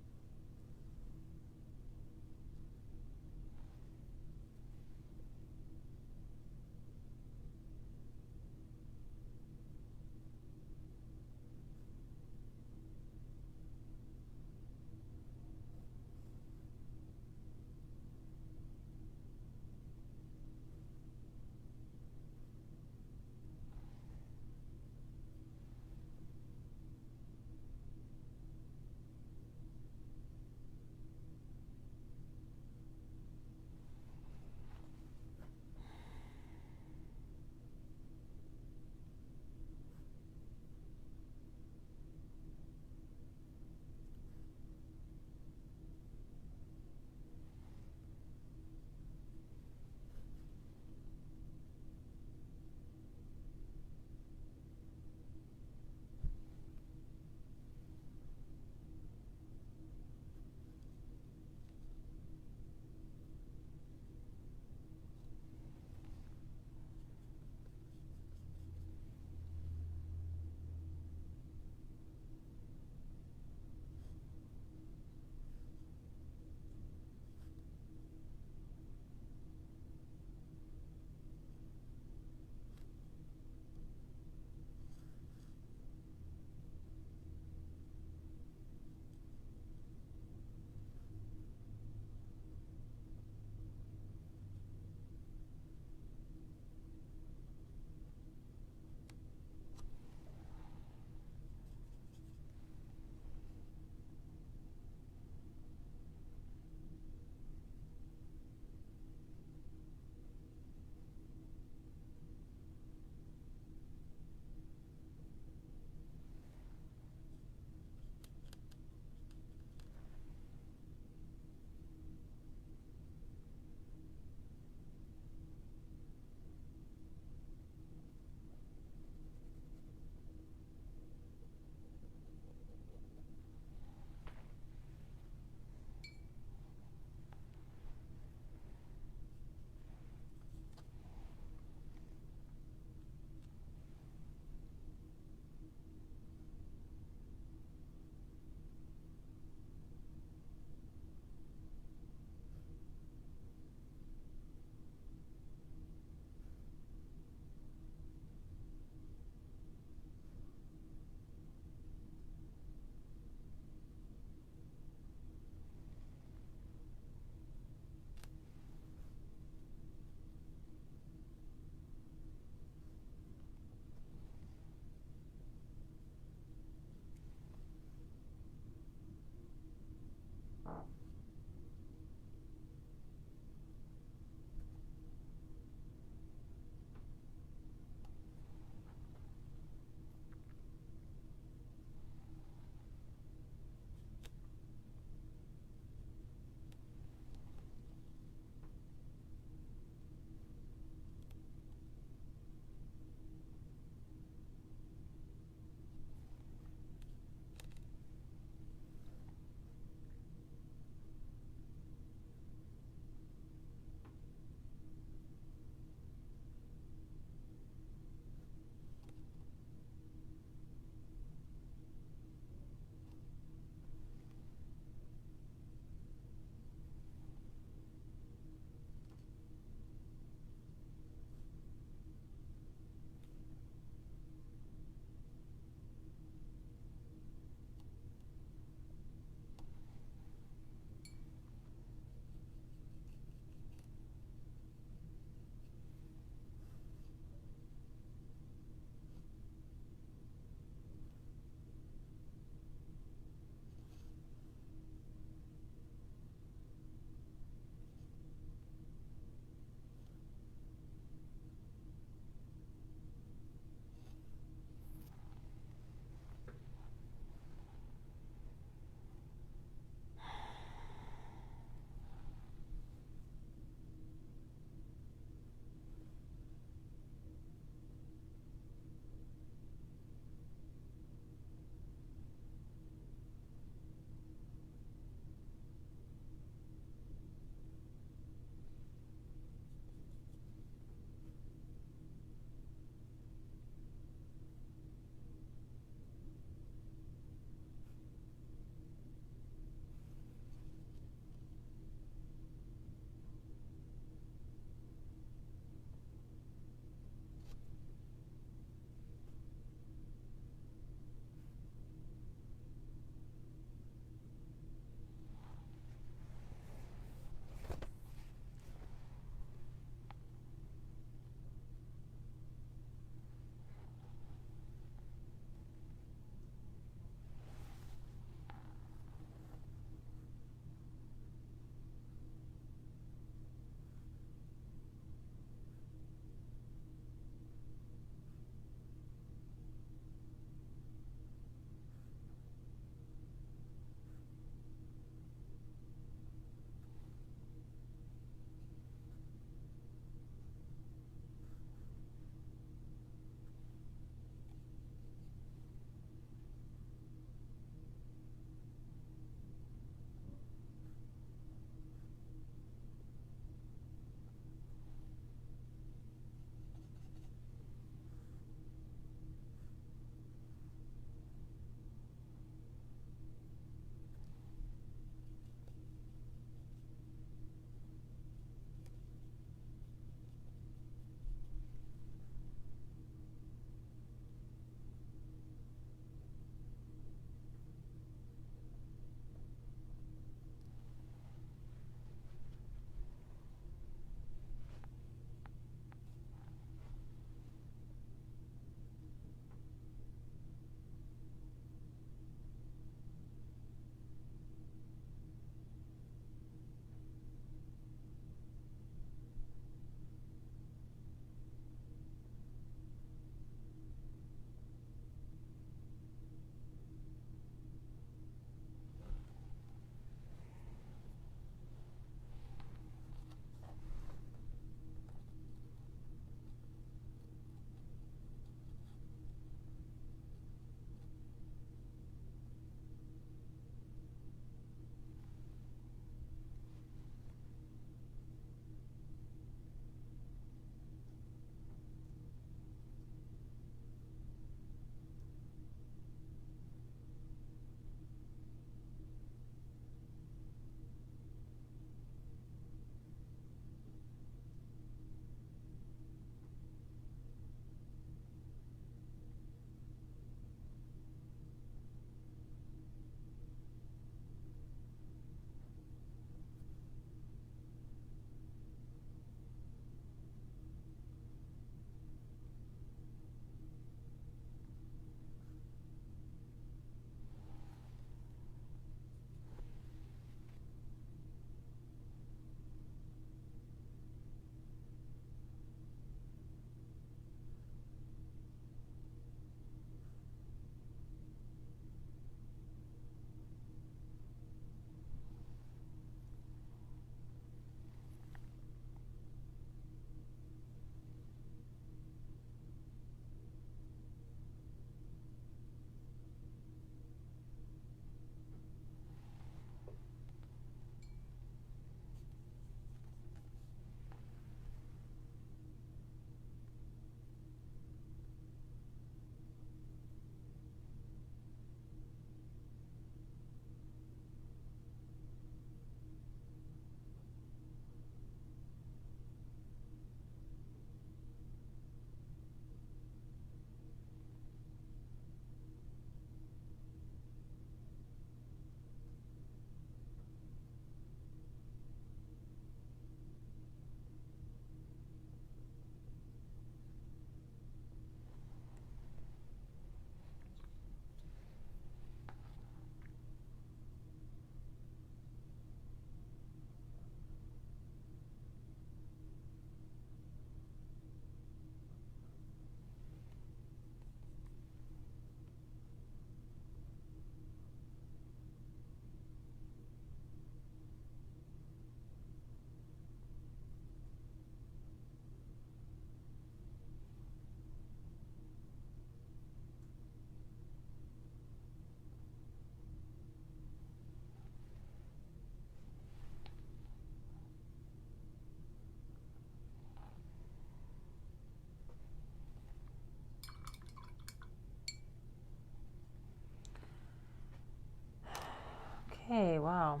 Okay, wow.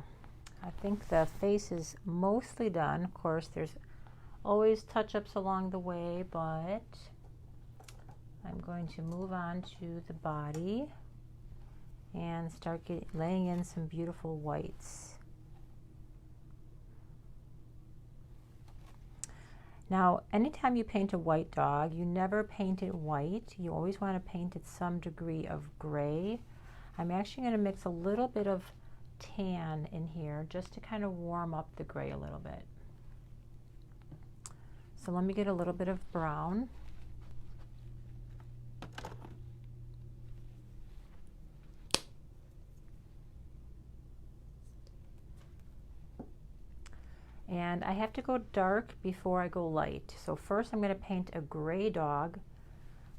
I think the face is mostly done. Of course, there's always touch-ups along the way, but I'm going to move on to the body and start laying in some beautiful whites. Now, anytime you paint a white dog, you never paint it white. You always want to paint it some degree of gray. I'm actually going to mix a little bit of tan in here just to kind of warm up the gray a little bit. So let me get a little bit of brown. And I have to go dark before I go light. So first I'm going to paint a gray dog,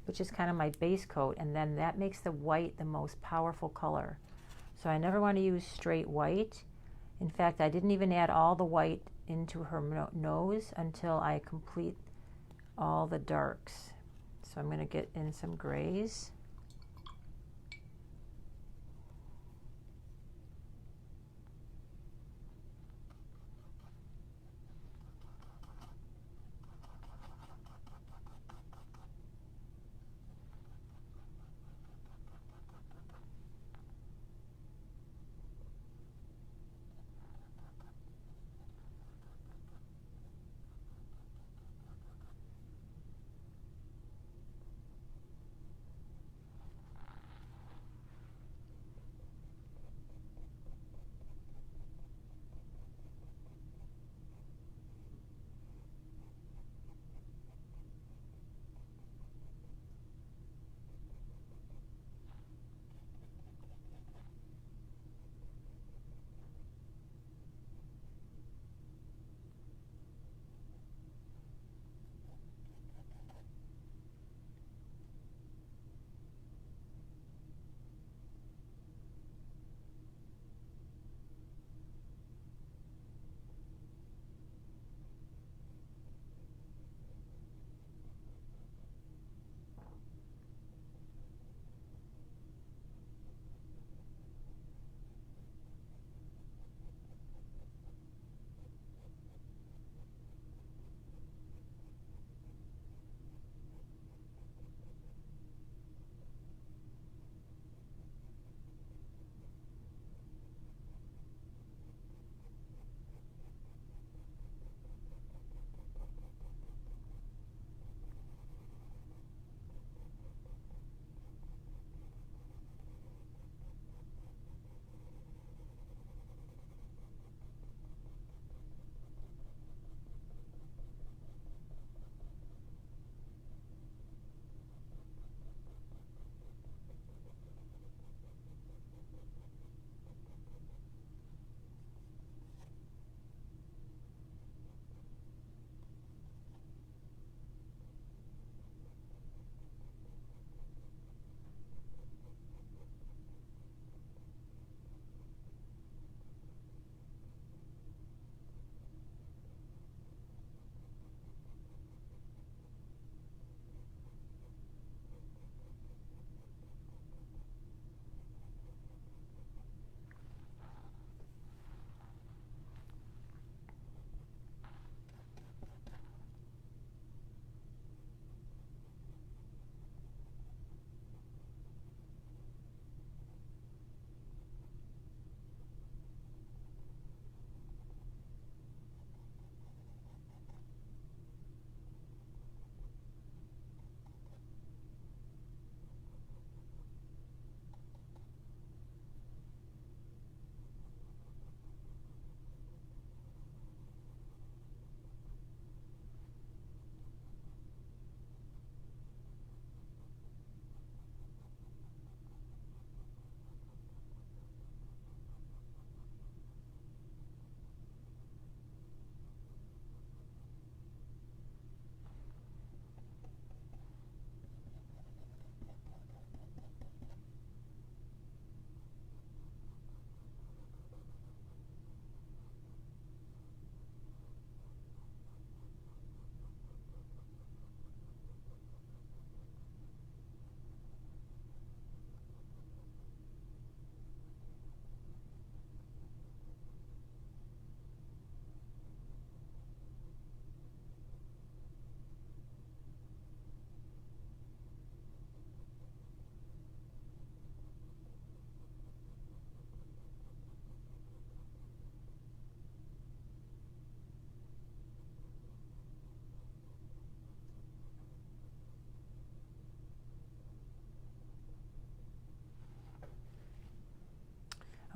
which is kind of my base coat, and then that makes the white the most powerful color. So I never want to use straight white. In fact, I didn't even add all the white into her nose until I complete all the darks. So I'm going to get in some grays.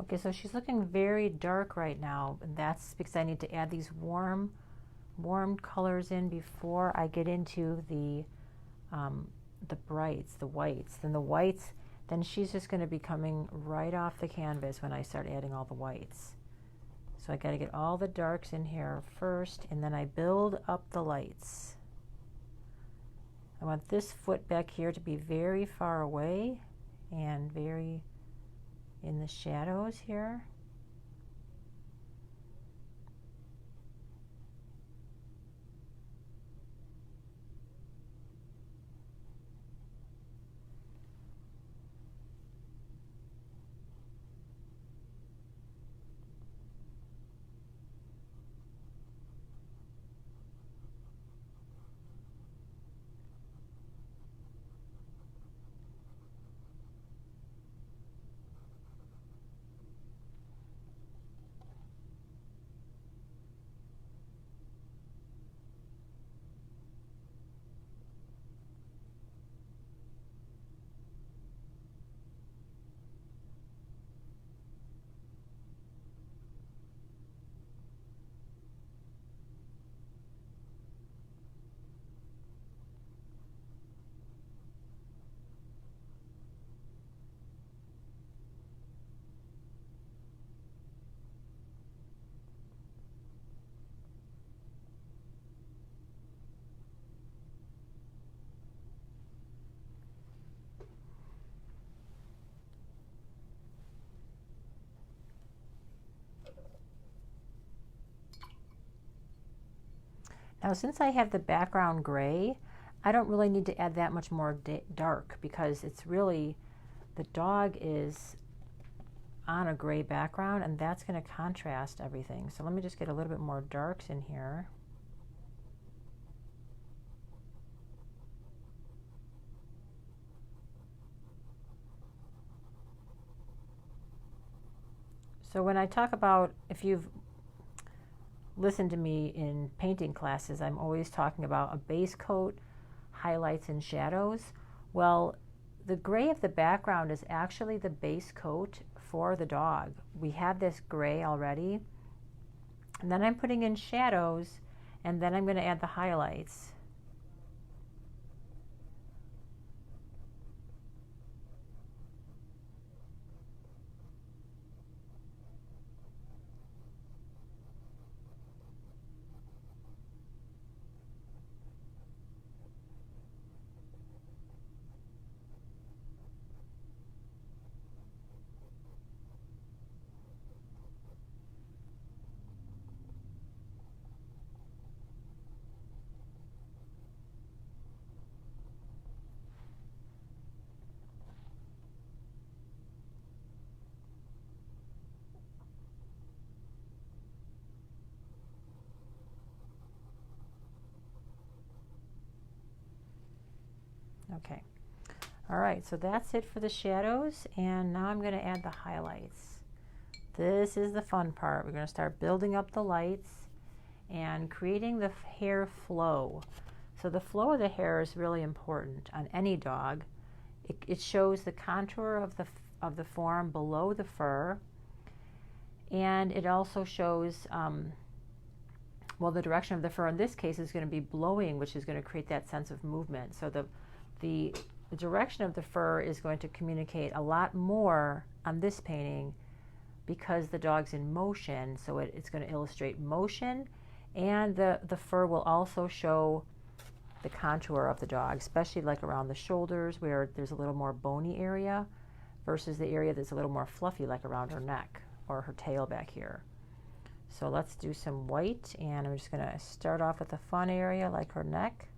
Okay, so she's looking very dark right now, and that's because I need to add these warm colors in before I get into the brights, the whites. Then the whites, then she's just going to be coming right off the canvas when I start adding all the whites. So I got to get all the darks in here first, and then I build up the lights. I want this foot back here to be very far away and very in the shadows here. Now, since I have the background gray, I don't really need to add that much more dark because it's really, the dog is on a gray background and that's going to contrast everything. So let me just get a little bit more darks in here. So when I talk about, if you've listened to me in painting classes, I'm always talking about a base coat, highlights, and shadows. Well, the gray of the background is actually the base coat for the dog. We have this gray already, and then I'm putting in shadows, and then I'm going to add the highlights. Okay. All right, so that's it for the shadows, and now I'm going to add the highlights. This is the fun part. We're going to start building up the lights and creating the hair flow. So the flow of the hair is really important on any dog. It shows the contour of the form below the fur, and it also shows well, the direction of the fur in this case is going to be blowing, which is going to create that sense of movement. So the direction of the fur is going to communicate a lot more on this painting because the dog's in motion, so it's going to illustrate motion, and the fur will also show the contour of the dog, especially like around the shoulders where there's a little more bony area versus the area that's a little more fluffy like around her neck or her tail back here. So let's do some white, and I'm just going to start off with the fun area like her neck.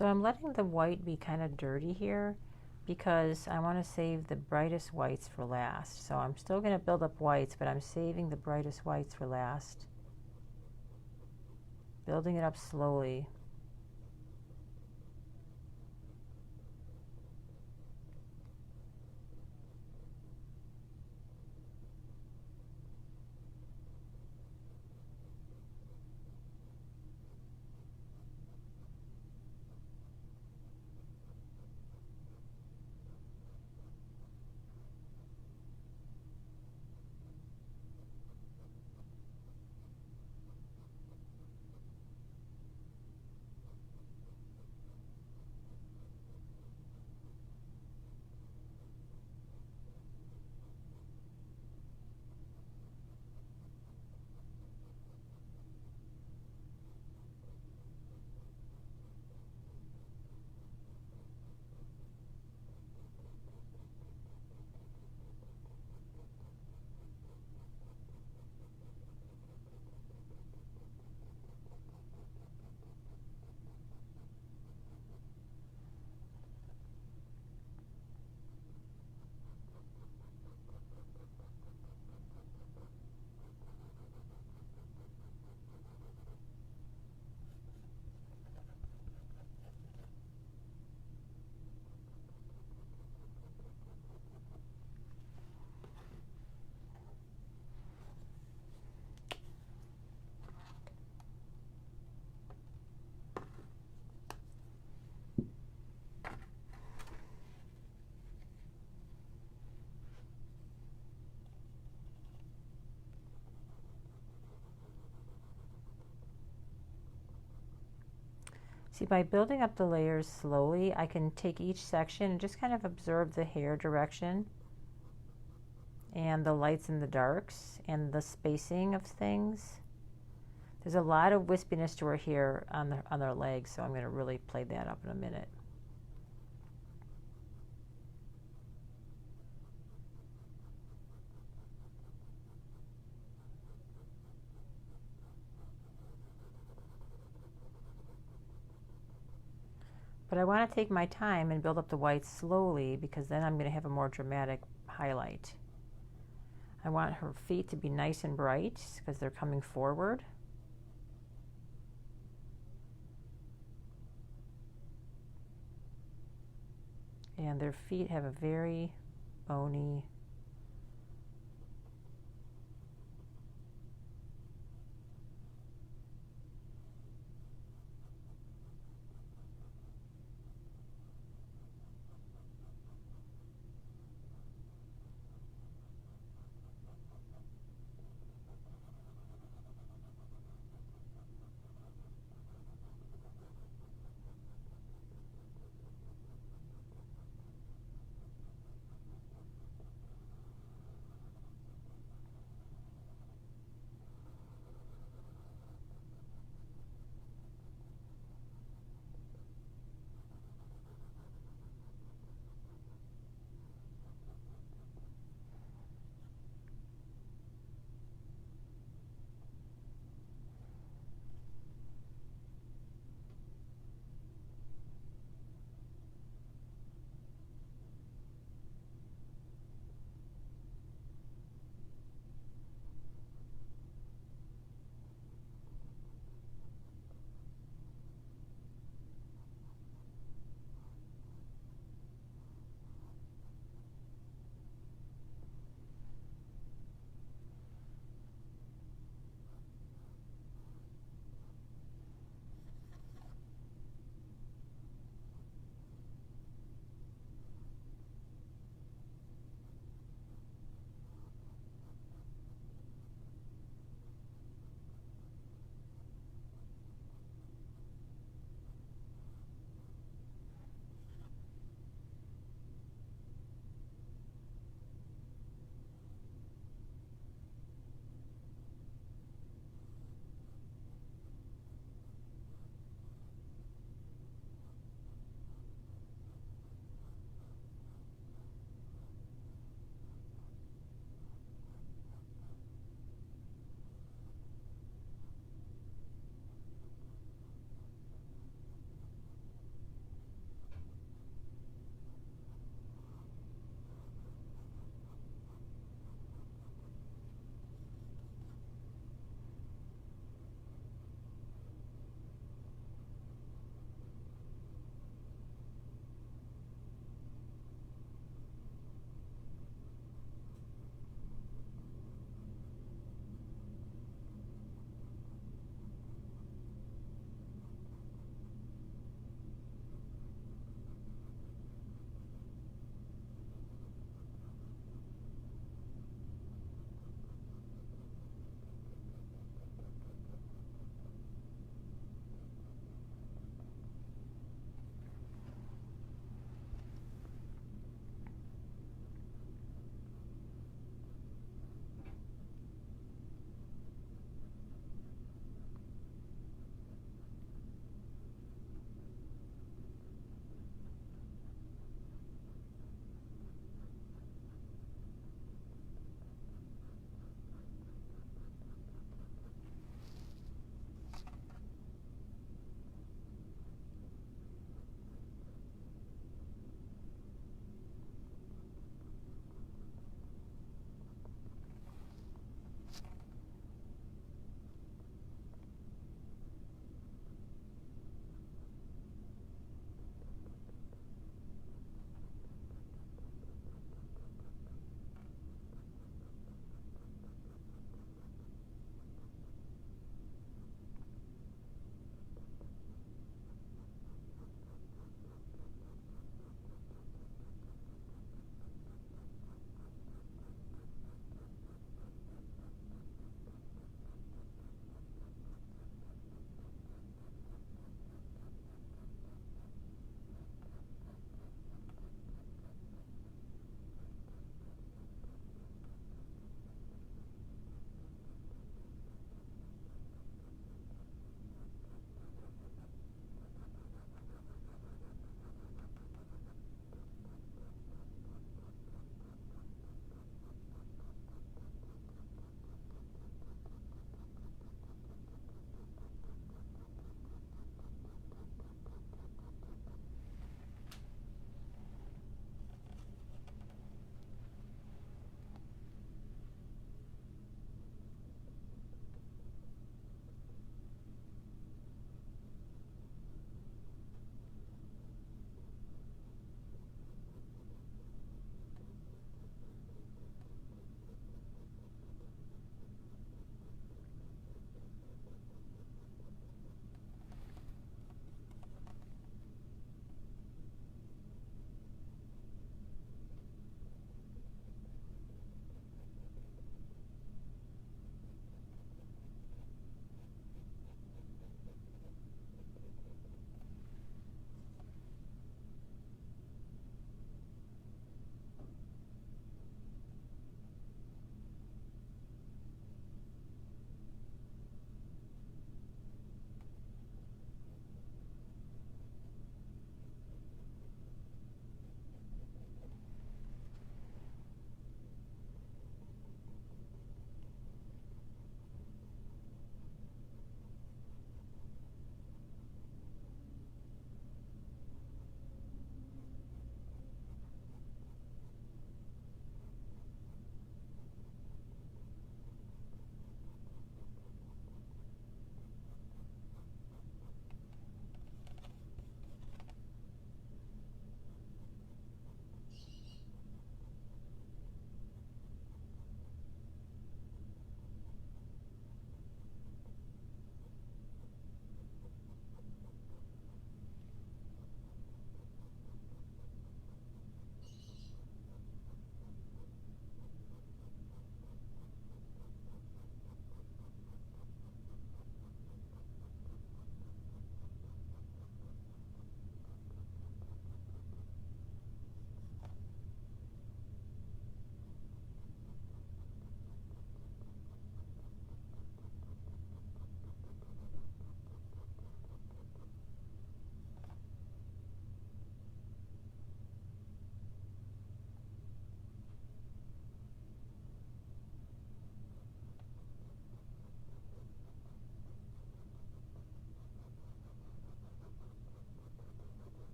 So I'm letting the white be kind of dirty here because I want to save the brightest whites for last. So I'm still going to build up whites, but I'm saving the brightest whites for last. Building it up slowly. See, by building up the layers slowly, I can take each section and just kind of observe the hair direction and the lights and the darks and the spacing of things. There's a lot of wispiness to her hair on their legs, so I'm going to really play that up in a minute. But I want to take my time and build up the whites slowly because then I'm going to have a more dramatic highlight. I want her feet to be nice and bright because they're coming forward. And their feet have a very bony,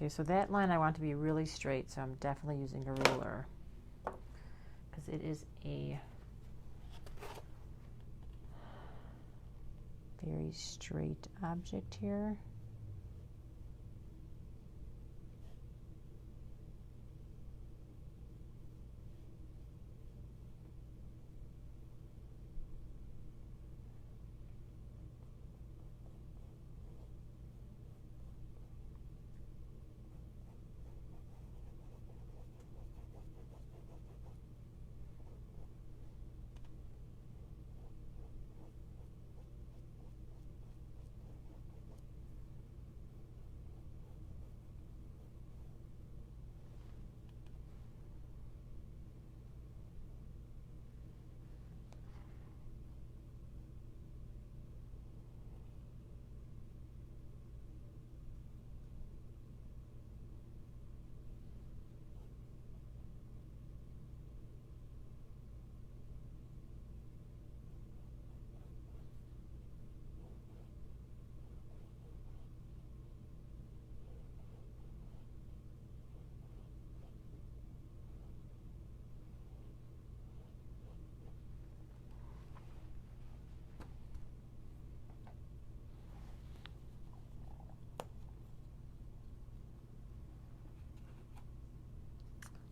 Okay, so that line I want to be really straight, so I'm definitely using a ruler because it is a very straight object here.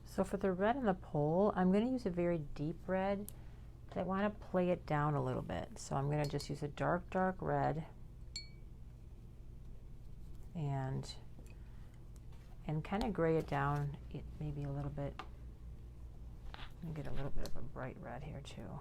So for the red on the pole, I'm going to use a very deep red, but I want to play it down a little bit. So I'm going to just use a dark, dark red and kind of gray it down maybe a little bit. And get a little bit of a bright red here too.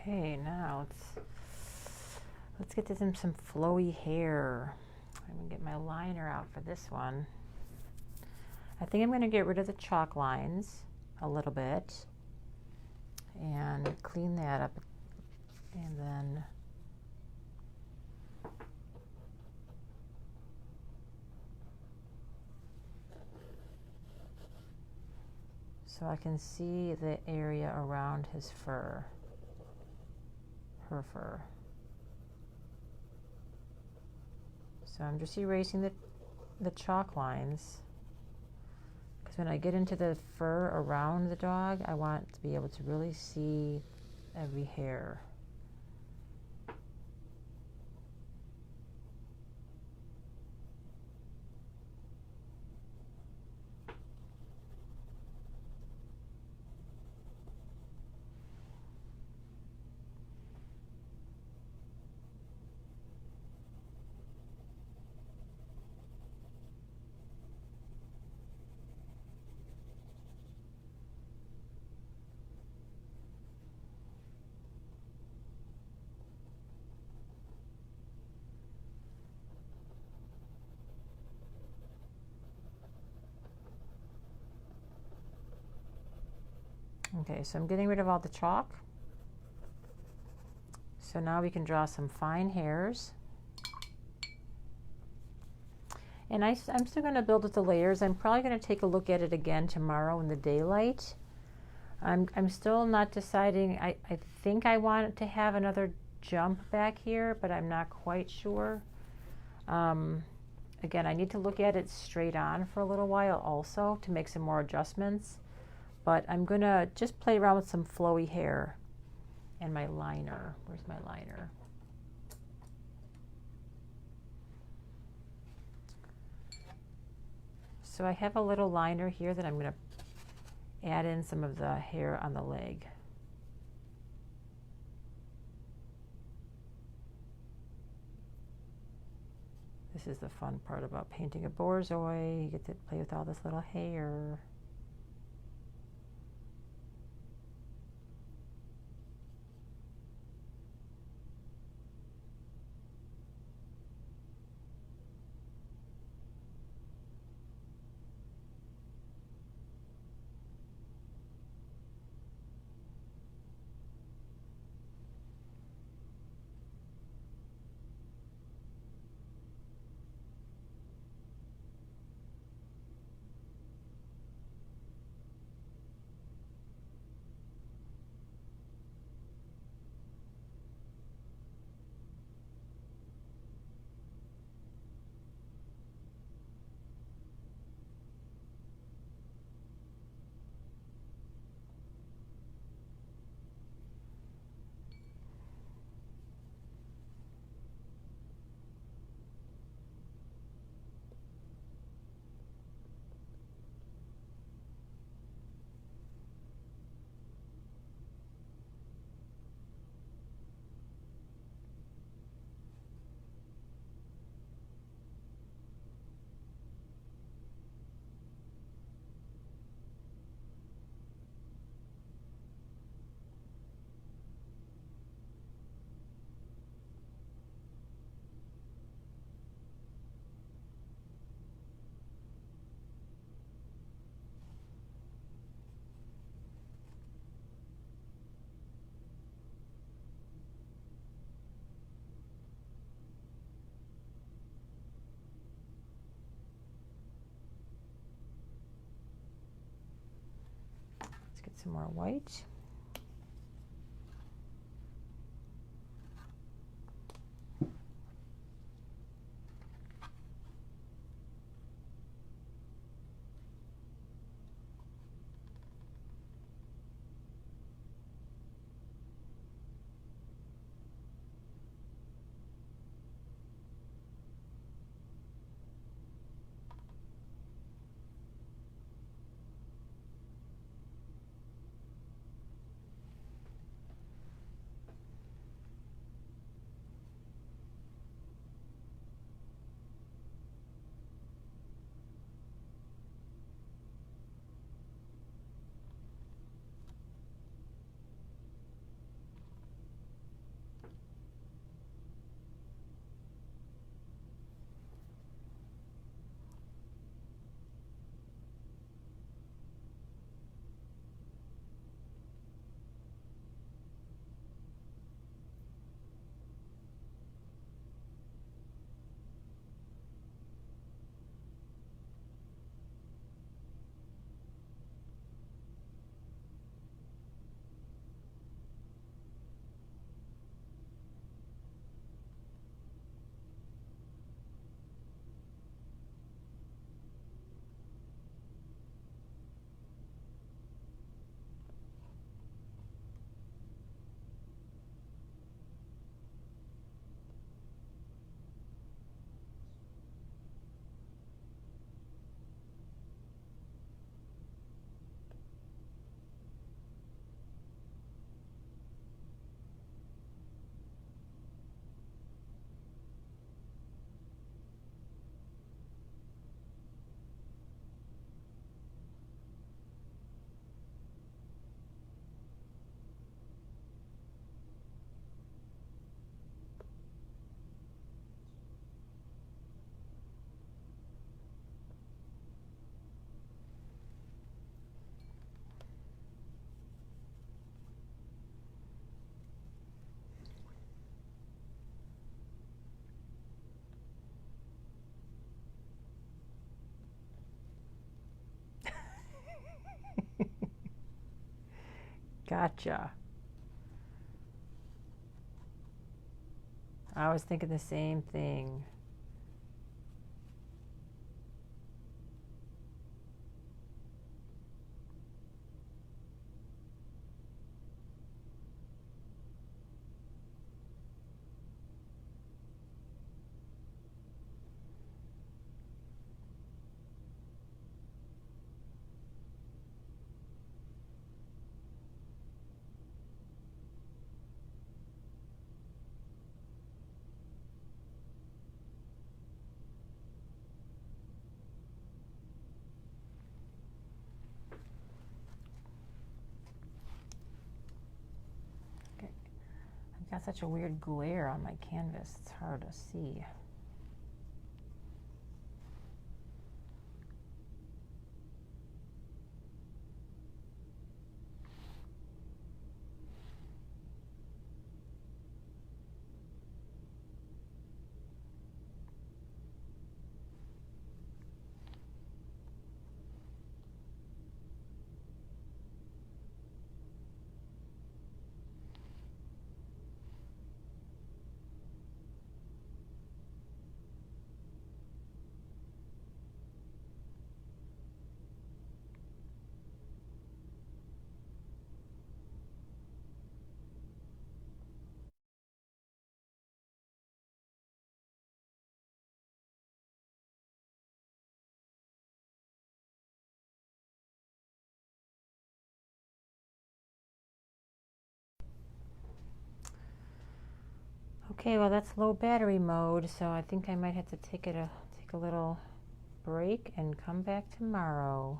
Okay, now let's get to some flowy hair. I'm gonna get my liner out for this one. I think I'm gonna get rid of the chalk lines a little bit and clean that up, and then so I can see the area around his fur, her fur. So I'm just erasing the chalk lines, because when I get into the fur around the dog, I want to be able to really see every hair. Okay, so I'm getting rid of all the chalk. So now we can draw some fine hairs. And I'm still going to build with the layers. I'm probably going to take a look at it again tomorrow in the daylight. I'm still not deciding. I think I want to have another jump back here, but I'm not quite sure. Again, I need to look at it straight on for a little while also to make some more adjustments. But I'm going to just play around with some flowy hair and my liner. Where's my liner? So I have a little liner here that I'm going to add in some of the hair on the leg. This is the fun part about painting a Borzoi. You get to play with all this little hair. Get some more white. Gotcha. I was thinking the same thing. I've got such a weird glare on my canvas, it's hard to see. Okay, well that's low battery mode, so I think I might have to take a little break and come back tomorrow.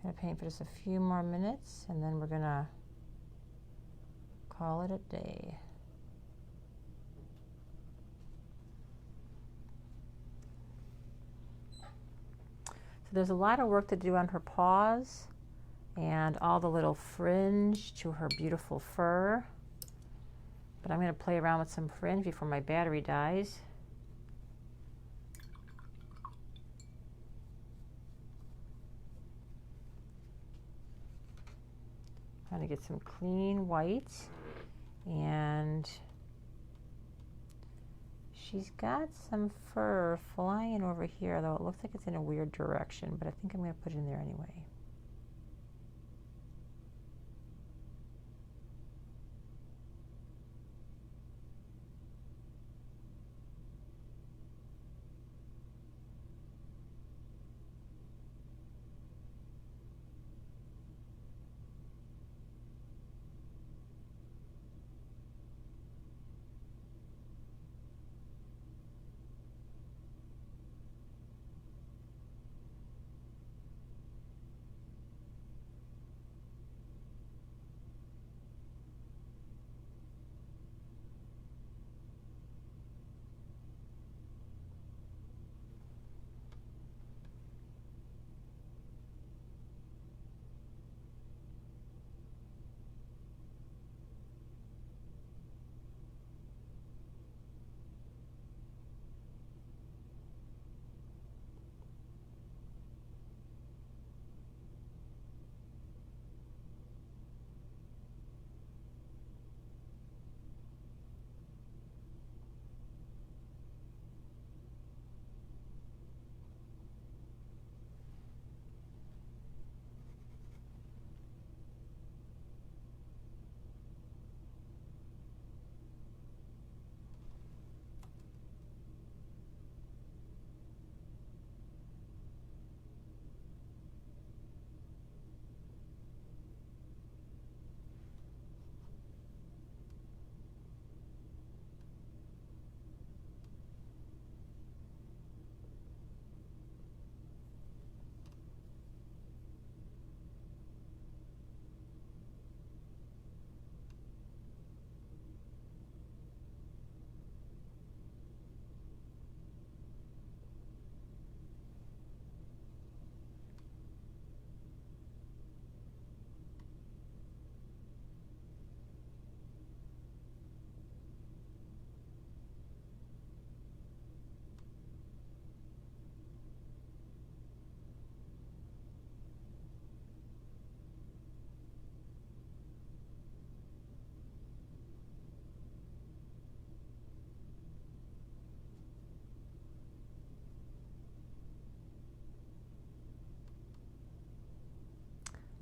I'm gonna paint for just a few more minutes and then we're gonna call it a day. So there's a lot of work to do on her paws and all the little fringe to her beautiful fur. But I'm going to play around with some fringe before my battery dies. I'm going to get some clean white, and she's got some fur flying over here, though it looks like it's in a weird direction, but I think I'm going to put it in there anyway.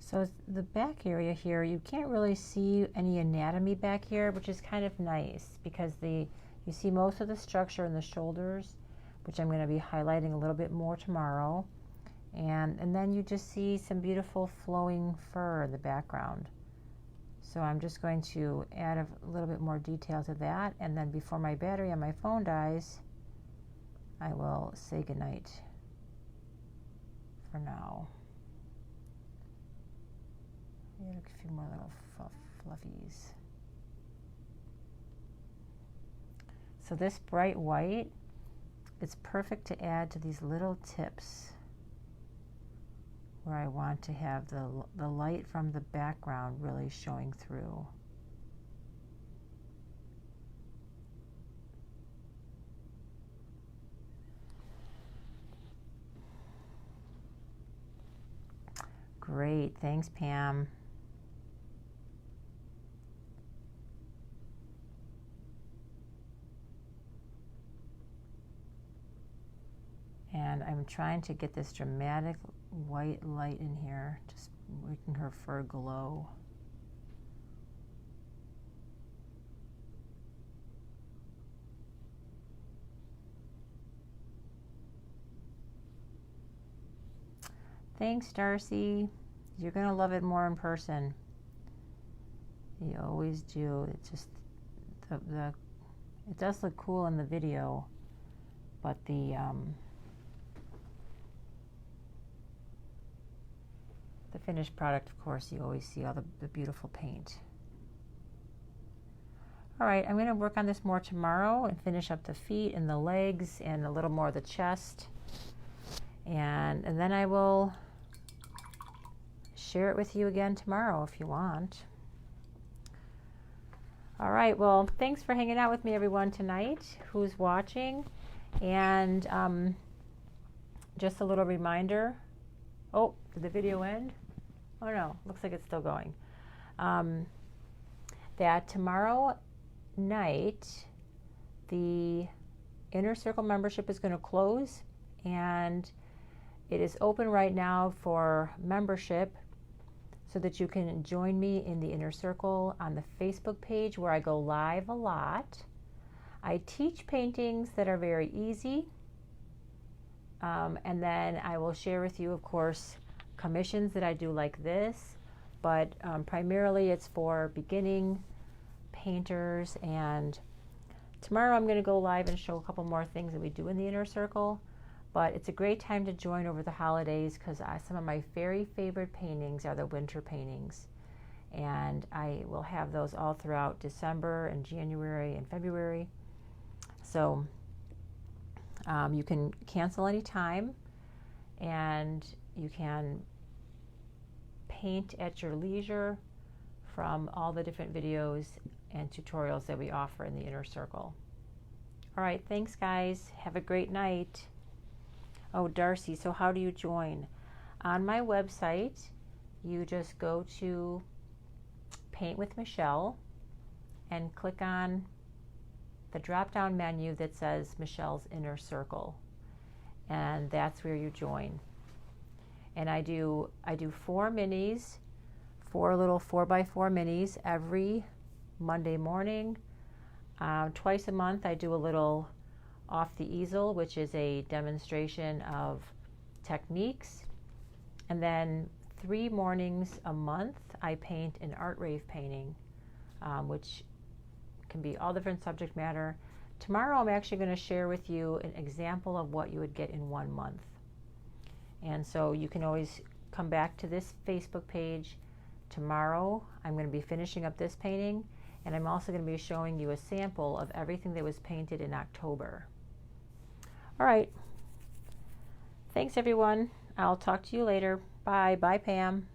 So the back area here, you can't really see any anatomy back here, which is kind of nice because you see most of the structure in the shoulders, which I'm going to be highlighting a little bit more tomorrow. And then you just see some beautiful flowing fur in the background. So I'm just going to add a little bit more detail to that, and then before my battery on my phone dies, I will say goodnight for now. Add a few more little fluffies. So this bright white, it's perfect to add to these little tips where I want to have the light from the background really showing through. Great, thanks Pam. And I'm trying to get this dramatic white light in here, just making her fur glow. Thanks, Darcy. You're going to love it more in person. You always do. It's just it does look cool in the video, but the finished product, of course, you always see all the beautiful paint. All right, I'm going to work on this more tomorrow and finish up the feet and the legs and a little more of the chest. And then I will share it with you again tomorrow if you want. All right, well, thanks for hanging out with me, everyone, tonight who's watching. And just a little reminder. Oh, did the video end? Oh no, looks like it's still going. That tomorrow night, the Inner Circle membership is going to close, and it is open right now for membership so that you can join me in the Inner Circle on the Facebook page where I go live a lot. I teach paintings that are very easy, and then I will share with you, of course, commissions that I do like this, but primarily it's for beginning painters. And tomorrow I'm going to go live and show a couple more things that we do in the Inner Circle, but it's a great time to join over the holidays because some of my very favorite paintings are the winter paintings, and I will have those all throughout December and January and February. So you can cancel any time, and you can paint at your leisure from all the different videos and tutorials that we offer in the Inner Circle. All right, thanks guys. Have a great night. Oh, Darcy, so how do you join? On my website, you just go to Paint with Michele and click on the drop-down menu that says Michele's Inner Circle, and that's where you join. And I do 4 minis, 4 little 4x4 minis every Monday morning. Twice a month I do a little off the easel, which is a demonstration of techniques. And then 3 mornings a month I paint an Art Rave painting, which can be all different subject matter. Tomorrow I'm actually going to share with you an example of what you would get in 1 month. And so you can always come back to this Facebook page. Tomorrow I'm going to be finishing up this painting, and I'm also going to be showing you a sample of everything that was painted in October. All right. Thanks everyone. I'll talk to you later. Bye. Bye, Pam.